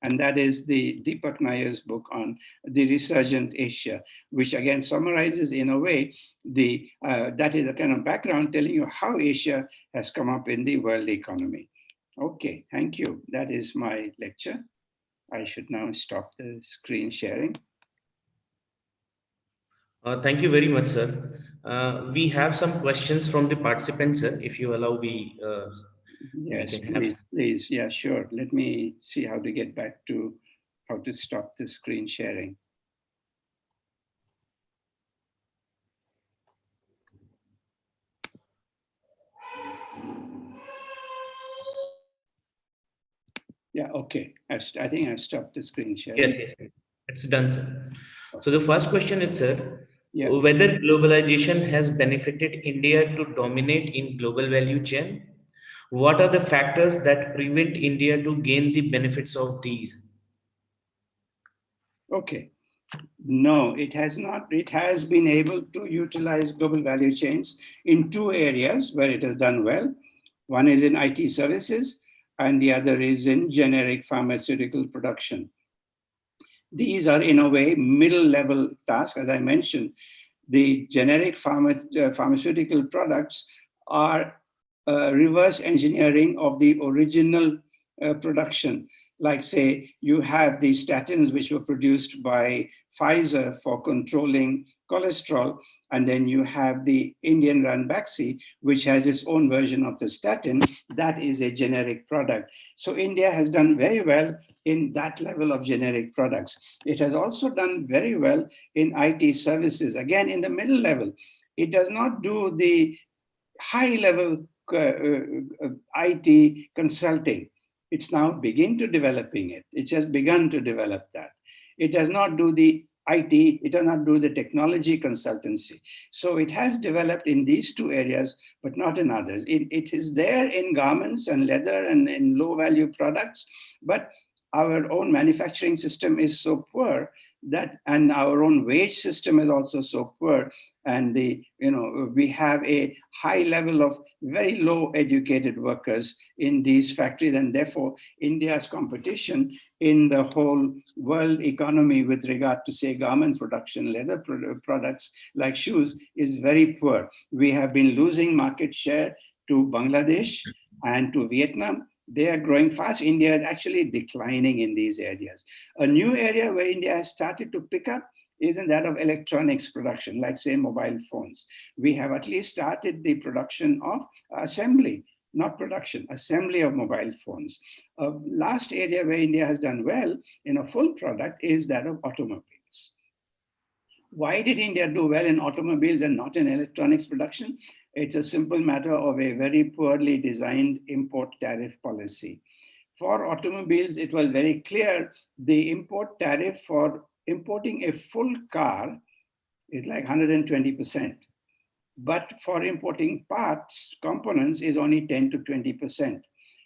and that is the Deepak Nair's book on the resurgent Asia, which again summarizes in a way that is a kind of background telling you how Asia has come up in the world economy. Okay, thank you. That is my lecture. I should now stop the screen sharing. Thank you very much, sir. We have some questions from the participants, sir. If you allow, we yes, can have. please. Yeah, sure. Let me see how to get back to how to stop the screen sharing. Yeah, okay. I think I've stopped the screen sharing. Yes. It's done, sir. So the first question is, sir, yeah. Whether globalization has benefited India to dominate in global value chain? What are the factors that prevent India to gain the benefits of these? Okay. No, it has not. It has been able to utilize global value chains in two areas where it has done well. One is in IT services, and the other is in generic pharmaceutical production. These are, in a way, middle-level tasks. As I mentioned, the generic pharmaceutical products are reverse engineering of the original production. Like, say, you have the statins which were produced by Pfizer for controlling cholesterol, and then you have the Indian Ranbaxy, which has its own version of the statin. That is a generic product. So India has done very well in that level of generic products. It has also done very well in IT services, again, in the middle level. It does not do the high level IT consulting. It's now begun to developing it. It has begun to develop that. It does not do the IT, it does not do the technology consultancy. So it has developed in these two areas, but not in others. It is there in garments and leather and in low value products, but our own manufacturing system is so poor and our own wage system is also so poor, and we have a high level of very low educated workers in these factories, and therefore India's competition in the whole world economy with regard to, say, garment production, leather products like shoes is very poor. We have been losing market share to Bangladesh and to Vietnam. They are growing fast. India is actually declining in these areas. A new area where India has started to pick up is in that of electronics production, like, say, mobile phones. We have at least started the production of assembly, not production, assembly of mobile phones. Last area where India has done well in a full product is that of automobiles. Why did India do well in automobiles and not in electronics production? It's a simple matter of a very poorly designed import tariff policy. For automobiles, it was very clear the import tariff for importing a full car is like 120%. But for importing parts, components is only 10 to 20%.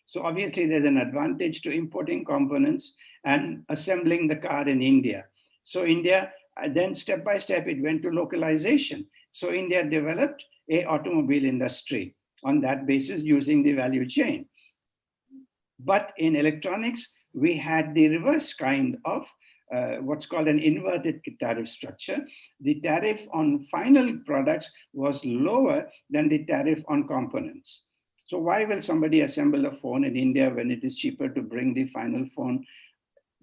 So obviously there's an advantage to importing components and assembling the car in India. So India And then step by step, it went to localization. So India developed a automobile industry on that basis using the value chain. But in electronics, we had the reverse kind of what's called an inverted tariff structure. The tariff on final products was lower than the tariff on components. So why will somebody assemble a phone in India when it is cheaper to bring the final phone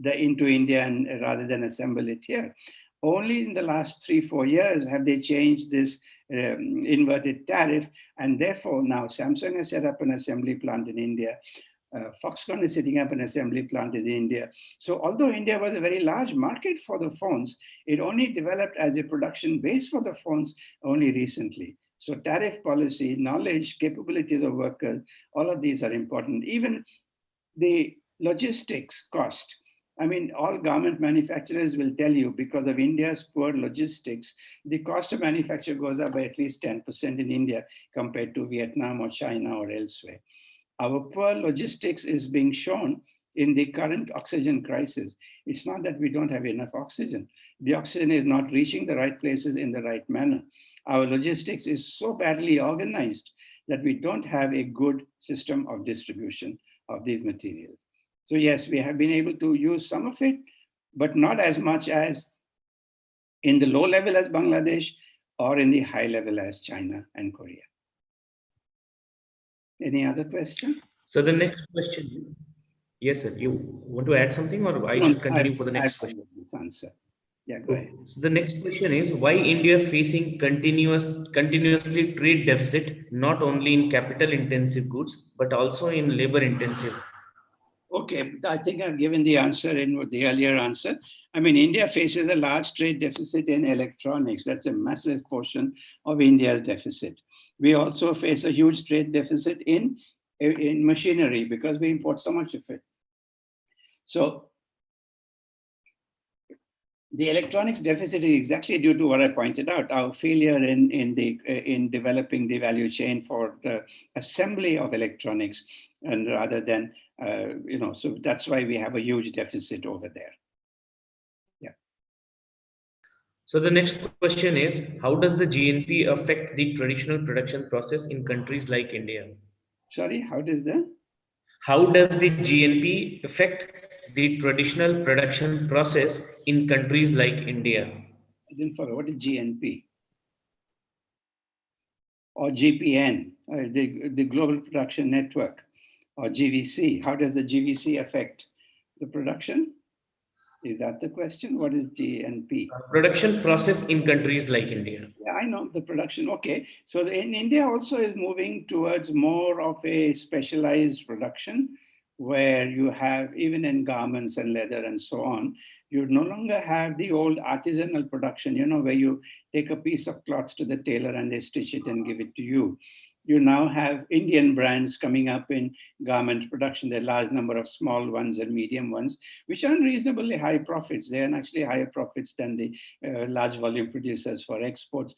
into India and rather than assemble it here? Only in the last 3-4 years have they changed this inverted tariff, and therefore now Samsung has set up an assembly plant in India. Foxconn is setting up an assembly plant in India. So although India was a very large market for the phones, it only developed as a production base for the phones only recently. So tariff policy, knowledge, capabilities of workers, all of these are important. Even the logistics cost. I mean, all garment manufacturers will tell you because of India's poor logistics, the cost of manufacture goes up by at least 10% in India compared to Vietnam or China or elsewhere. Our poor logistics is being shown in the current oxygen crisis. It's not that we don't have enough oxygen. The oxygen is not reaching the right places in the right manner. Our logistics is so badly organized that we don't have a good system of distribution of these materials. So yes, we have been able to use some of it, but not as much as in the low level as Bangladesh or in the high level as China and Korea. Any other question? So the next question, yes, sir. You want to add something, or I should continue for the next question? This answer. Yeah, go ahead. So the next question is, why India facing continuously trade deficit, not only in capital intensive goods but also in labor intensive? Okay, I think I've given the answer in the earlier answer. I mean, India faces a large trade deficit in electronics. That's a massive portion of India's deficit. We also face a huge trade deficit in machinery because we import so much of it. So the electronics deficit is exactly due to what I pointed out, our failure in developing the value chain for the assembly of electronics, and rather than, so that's why we have a huge deficit over there. Yeah. So the next question is, how does the GNP affect the traditional production process in countries like India? Sorry, how does the GNP affect the traditional production process in countries like India? I didn't follow. What is GNP? Or GPN, the Global Production Network, or GVC? How does the GVC affect the production? Is that the question? What is GNP? Production process in countries like India. Yeah, I know the production. Okay. So in India also is moving towards more of a specialized production where you have, even in garments and leather and so on, you no longer have the old artisanal production, where you take a piece of cloth to the tailor and they stitch it and give it to you. You now have Indian brands coming up in garment production. There are a large number of small ones and medium ones, which earn reasonably high profits. They earn actually higher profits than the large volume producers for exports.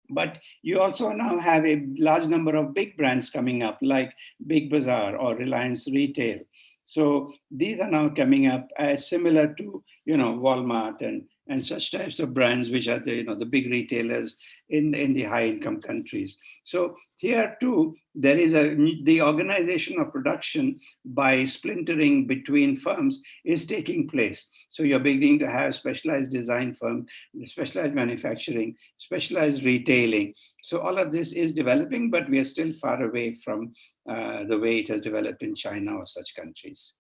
But you also now have a large number of big brands coming up, like Big Bazaar or Reliance Retail. So these are now coming up as similar to, Walmart and such types of brands, which are the big retailers in the high income countries. So here too, there is the organization of production by splintering between firms is taking place. So you're beginning to have specialized design firms, specialized manufacturing, specialized retailing. So all of this is developing, but we are still far away from the way it has developed in China or such countries.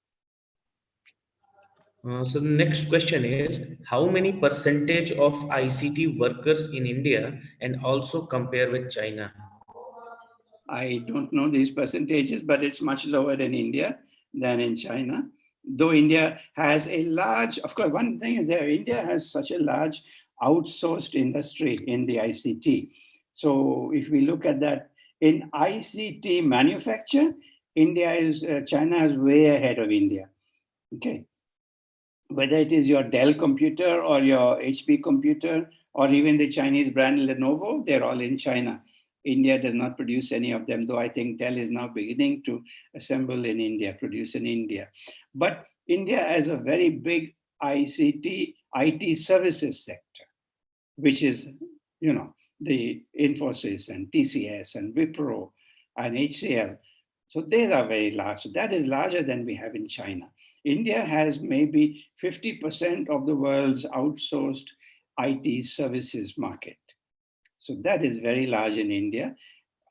So the next question is, how many percentage of ICT workers in India, and also compare with China? I don't know these percentages, but it's much lower in India than in China. Though India has a large, of course, one thing is there, India has such a large outsourced industry in the ICT. So if we look at that, in ICT manufacture, China is way ahead of India. Okay. Whether it is your Dell computer or your HP computer, or even the Chinese brand Lenovo, they're all in China. India does not produce any of them, though I think Dell is now beginning to assemble in India, produce in India. But India has a very big ICT, IT services sector, which is, the Infosys and TCS and Wipro and HCL. So they are very large. So that is larger than we have in China. India has maybe 50% of the world's outsourced IT services market. So that is very large in India.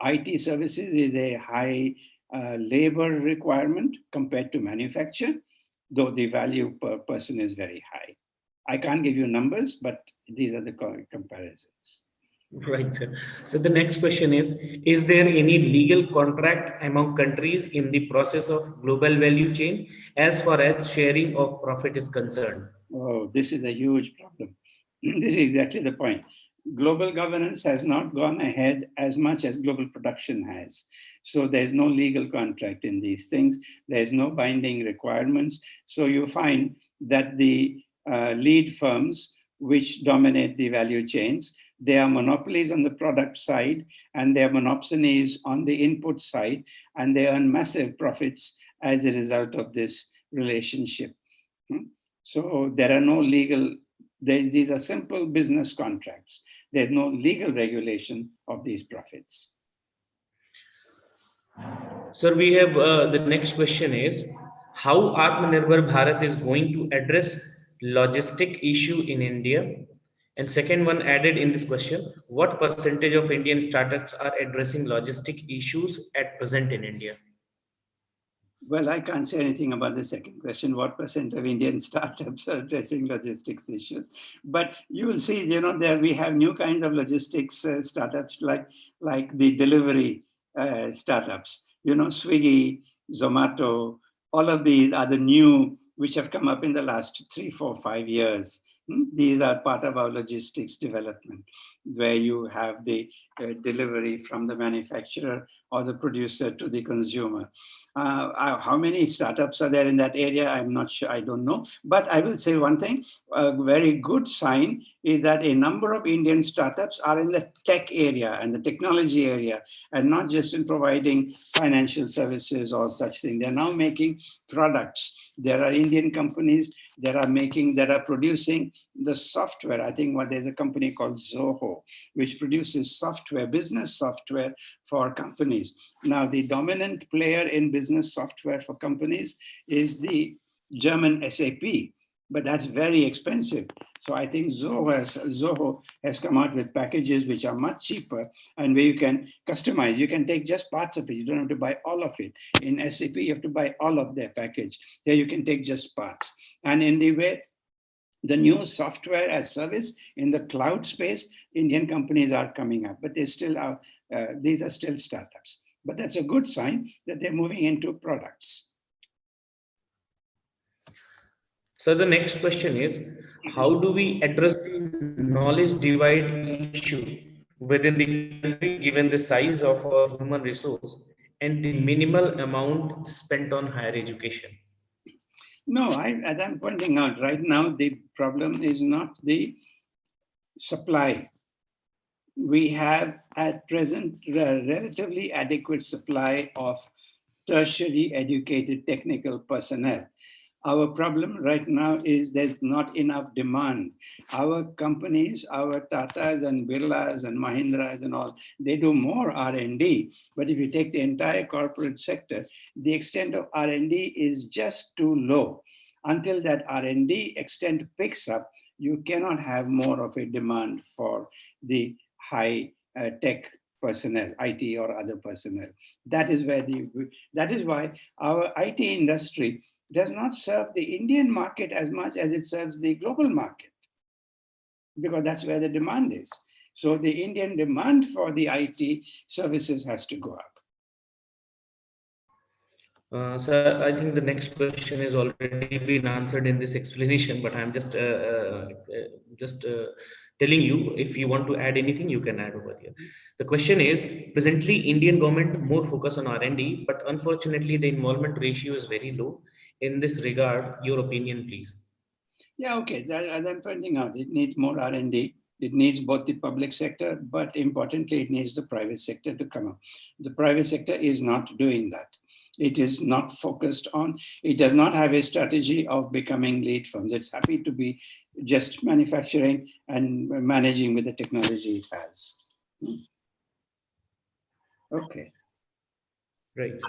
IT services is a high labor requirement compared to manufacture, though the value per person is very high. I can't give you numbers, but these are the comparisons. Right, sir. So the next question is there any legal contract among countries in the process of global value chain as far as sharing of profit is concerned? Oh, this is a huge problem. This is exactly the point. Global governance has not gone ahead as much as global production has. So there's no legal contract in these things. There's no binding requirements. So you find that the lead firms which dominate the value chains, they are monopolies on the product side and they are monopolies on the input side, and they earn massive profits as a result of this relationship. So there are no legal, these are simple business contracts. There's no legal regulation of these profits. Sir, we have the next question is how Atmanirbhar Bharat is going to address logistic issue in India? And second one added in this question, what percentage of Indian startups are addressing logistic issues at present in India? Well, I can't say anything about the second question. What percent of Indian startups are addressing logistics issues? But you will see, there we have new kinds of logistics startups like the delivery startups. Swiggy, Zomato, all of these are the new which have come up in the last 3, 4, 5 years. These are part of our logistics development, where you have the delivery from the manufacturer or the producer to the consumer. How many startups are there in that area? I'm not sure, I don't know. But I will say one thing, a very good sign is that a number of Indian startups are in the tech area and the technology area, and not just in providing financial services or such thing. They're now making products. There are Indian companies that are producing the software. I think there's a company called Zoho, which produces software, business software for companies. Now, the dominant player in business software for companies is the German SAP, but that's very expensive. So I think Zoho has come out with packages which are much cheaper and where you can customize. You can take just parts of it. You don't have to buy all of it. In SAP, you have to buy all of their package. Here you can take just parts. And in the new software as service in the cloud space, Indian companies are coming up, but they still are, these are still startups. But that's a good sign that they're moving into products. So the next question is, how do we address the knowledge divide issue within the country given the size of our human resource and the minimal amount spent on higher education? No, as I'm pointing out, right now, the problem is not the supply. We have at present a relatively adequate supply of tertiary educated technical personnel. Our problem right now is there's not enough demand. Our companies, our Tatas and Birlas and Mahindras and all, they do more R&D. But if you take the entire corporate sector, the extent of R&D is just too low. Until that R&D extent picks up, you cannot have more of a demand for the high tech personnel, IT or other personnel. That is why our IT industry does not serve the Indian market as much as it serves the global market, because that's where the demand is. So the Indian demand for the IT services has to go up. So I think the next question has already been answered in this explanation, but I'm just telling you, if you want to add anything, you can add over here. The question is, presently Indian government more focus on R&D, but unfortunately the involvement ratio is very low. In this regard, your opinion, please. Yeah, okay. As I'm pointing out, it needs more R&D. It needs both the public sector, but importantly, it needs the private sector to come up. The private sector is not doing that. It is not focused on, it does not have a strategy of becoming lead firms. It's happy to be just manufacturing and managing with the technology it has. Okay. Right.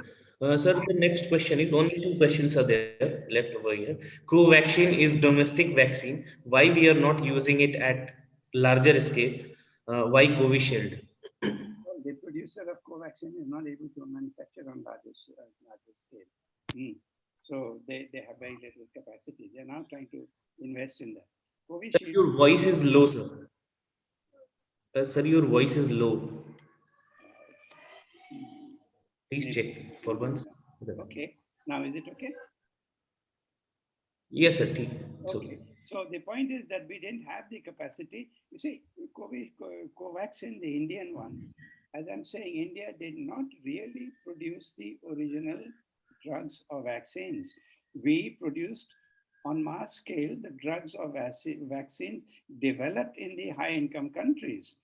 Sir, the next question is only two questions are there left over here. Covaxin is domestic vaccine. Why we are not using it at larger scale? Why Covishield? Well, the producer of Covaxin is not able to manufacture on larger scale. So they have very little capacity. They're now trying to invest in that. Sir, Covishield. your voice is low, sir. Sir, your voice is low. Please Maybe, check for maybe once. okay. Now is it okay? Yes, sir. It's Okay. okay. So the point is that we didn't have the capacity. You see, Covaxin, the Indian one, as I'm saying, India did not really produce the original drugs or vaccines. We produced on mass scale the drugs or vaccines developed in the high income countries.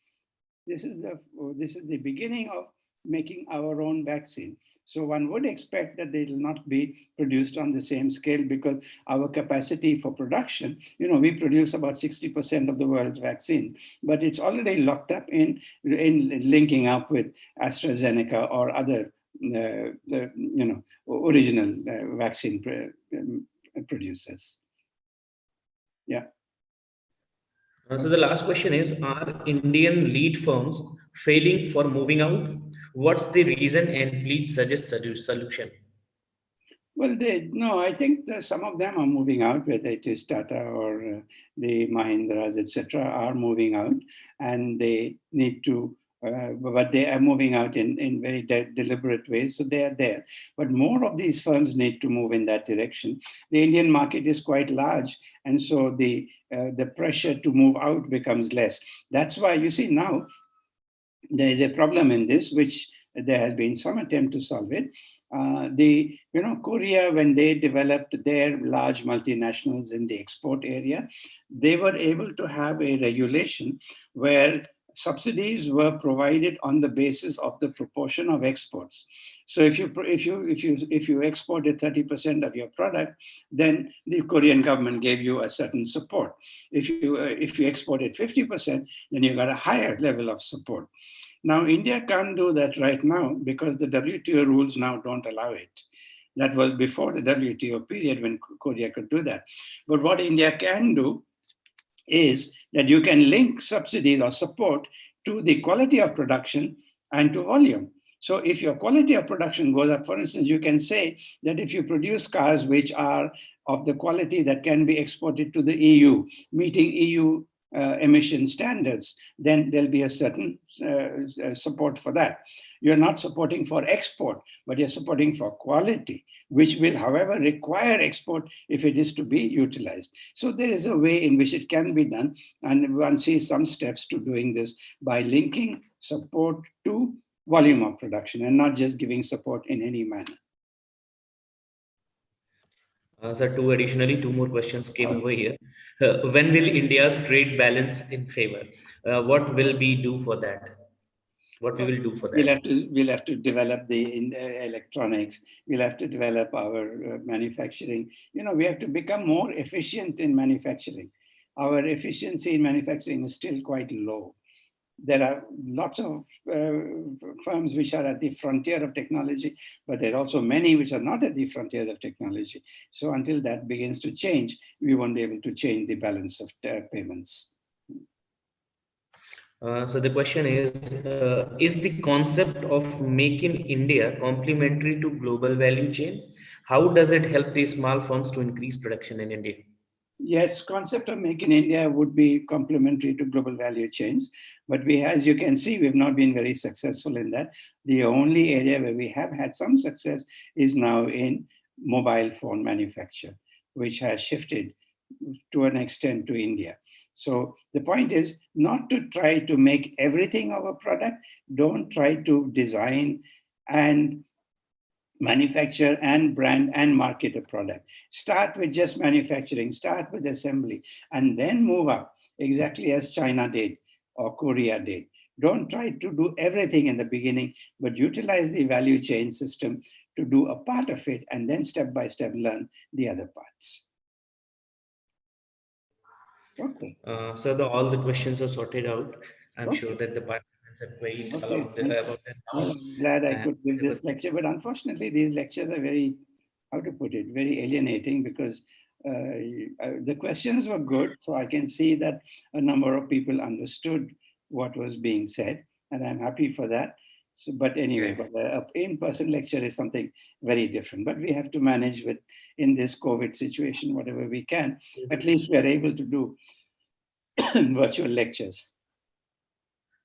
This is the beginning of making our own vaccine. So one would expect that they will not be produced on the same scale because our capacity for production, we produce about 60% of the world's vaccines, but it's already locked up in linking up with AstraZeneca or other, original vaccine producers. Yeah. So the last question is, are Indian lead firms failing for moving out? What's the reason? And please suggest solution. Well, no, I think that some of them are moving out, whether it is Tata or the Mahindras, etc., are moving out, and they need to, but they are moving out in very deliberate ways, so they are there. But more of these firms need to move in that direction. The Indian market is quite large, and so the pressure to move out becomes less. That's why you see now there is a problem in this, which there has been some attempt to solve it. Korea, when they developed their large multinationals in the export area, they were able to have a regulation where subsidies were provided on the basis of the proportion of exports. So if you exported 30% of your product, then the Korean government gave you a certain support. If you exported 50%, then you got a higher level of support. Now, India can't do that right now because the WTO rules now don't allow it. That was before the WTO period when Korea could do that. But what India can do is that you can link subsidies or support to the quality of production and to volume. So if your quality of production goes up, for instance, you can say that if you produce cars which are of the quality that can be exported to the EU, meeting EU emission standards, then there'll be a certain support for that. You're not supporting for export, but you're supporting for quality, which will, however, require export if it is to be utilized. So there is a way in which it can be done, and one sees some steps to doing this by linking support to volume of production and not just giving support in any manner. Sir, two more questions came over here. When will India's trade balance in favor? What will we do for that? What we will do for that? We'll have to develop the electronics. We'll have to develop our manufacturing. We have to become more efficient in manufacturing. Our efficiency in manufacturing is still quite low. There are lots of firms which are at the frontier of technology, but there are also many which are not at the frontier of technology. So until that begins to change, we won't be able to change the balance of payments. So the question is the concept of Make in India complementary to global value chain? How does it help the small firms to increase production in India? Yes, concept of Make in India would be complementary to global value chains, but as you can see, we've not been very successful in that. The only area where we have had some success is now in mobile phone manufacture, which has shifted to an extent to India. So the point is not to try to make everything of a product. Don't try to design and manufacture and brand and market a product. Start with just manufacturing, start with assembly, and then move up, exactly as China did or Korea did. Don't try to do everything in the beginning, but utilize the value chain system to do a part of it and then step by step learn the other parts. Okay. So all the questions are sorted out. I'm sure Okay. that the participants have quite Okay. about their Well, doubts. I'm glad I And could give this lecture, but unfortunately, these lectures are very, how to put it, very alienating because the questions were good. So I can see that a number of people understood what was being said, and I'm happy for that. So, but anyway, but an in-person lecture is something very different. But we have to manage with, in this COVID situation, whatever we can. At least we are able to do virtual lectures.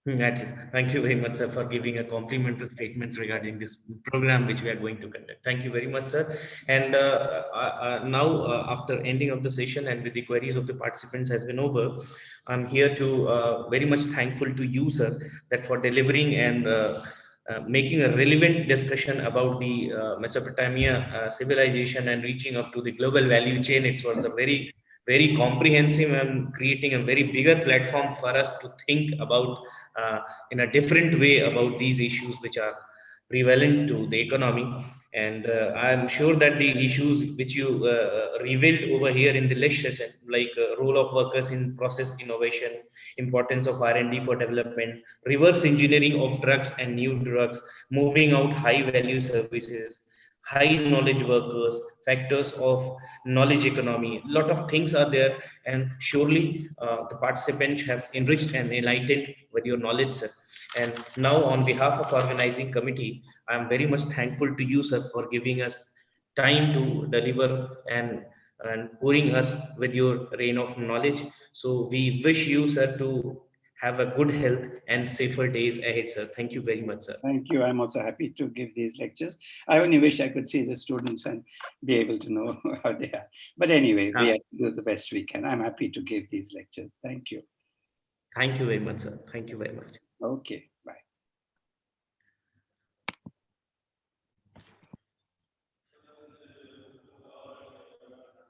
At least, thank you very much, sir, for giving a complimentary statements regarding this program which we are going to conduct. Thank you very much, sir. And now, after ending of the session and with the queries of the participants has been over, I'm here to very much thankful to you, sir, that for delivering and making a relevant discussion about the Mesopotamia civilization and reaching up to the global value chain. It was a very comprehensive and creating a very bigger platform for us to think about in a different way about these issues which are prevalent to the economy. And I'm sure that the issues which you revealed over here in the last session, like role of workers in process innovation, importance of R&D for development, reverse engineering of drugs and new drugs, moving out high value services, high knowledge workers, factors of knowledge economy, a lot of things are there. And surely the participants have enriched and enlightened with your knowledge, sir. And now on behalf of organizing committee, I am very much thankful to you, sir, for giving us time to deliver and pouring us with your rain of knowledge. So we wish you, sir, to have a good health and safer days ahead, sir. Thank you very much, sir. Thank you. I'm also happy to give these lectures. I only wish I could see the students and be able to know how they are. But anyway, we have to do the best we can. I'm happy to give these lectures. Thank you. Thank you very much, sir. Thank you very much. Okay, bye.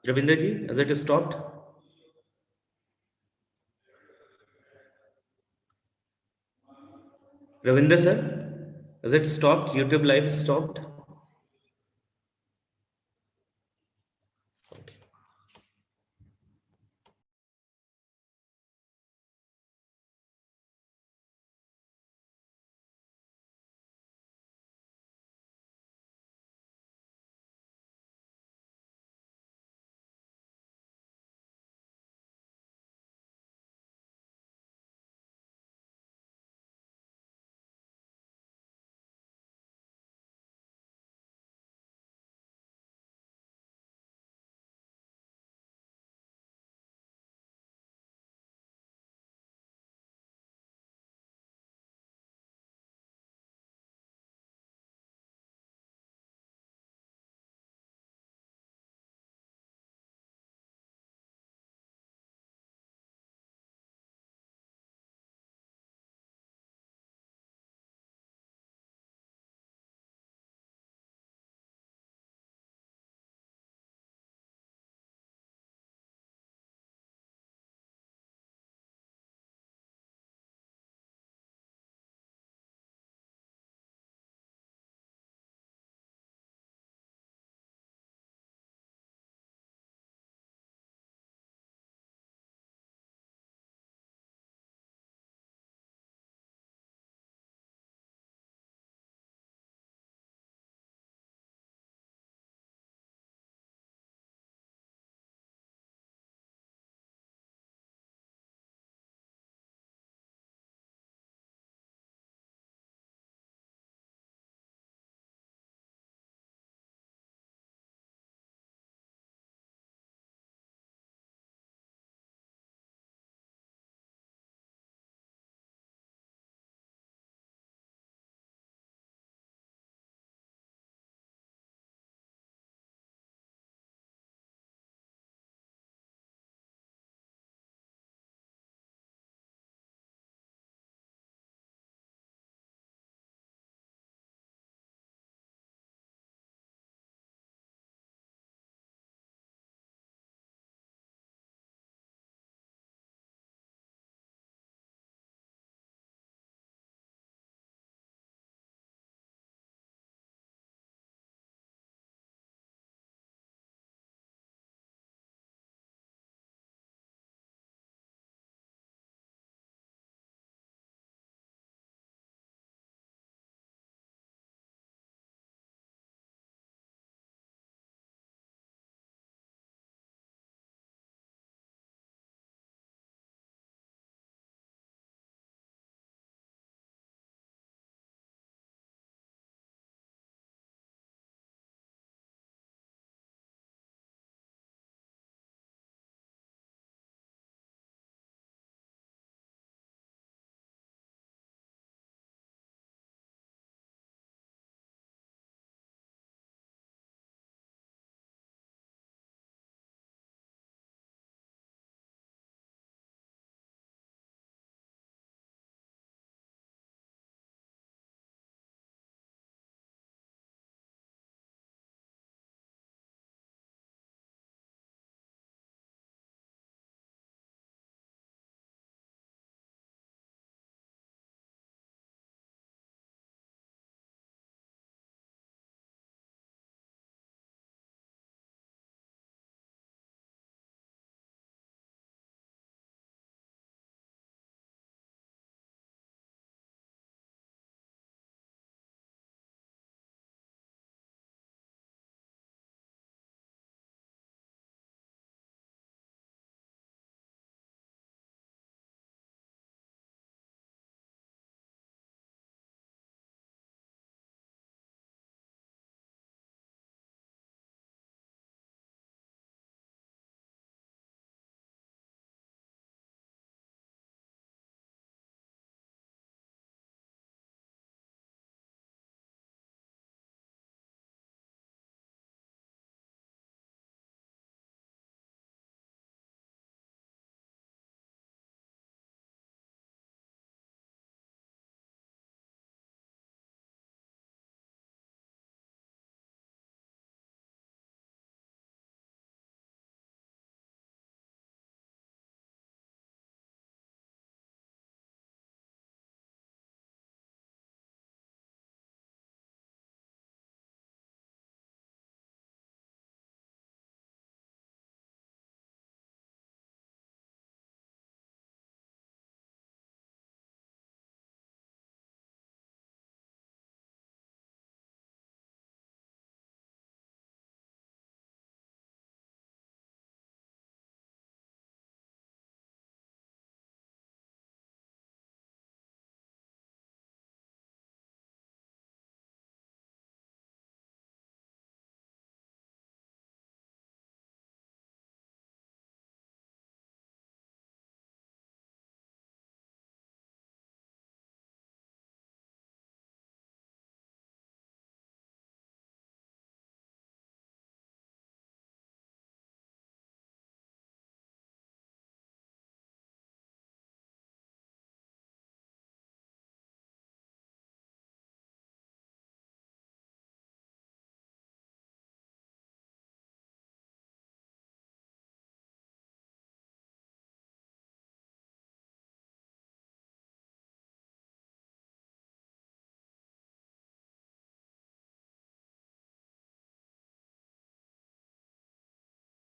Ravinder ji, has it stopped? Ravinder sir, has it stopped? YouTube live stopped?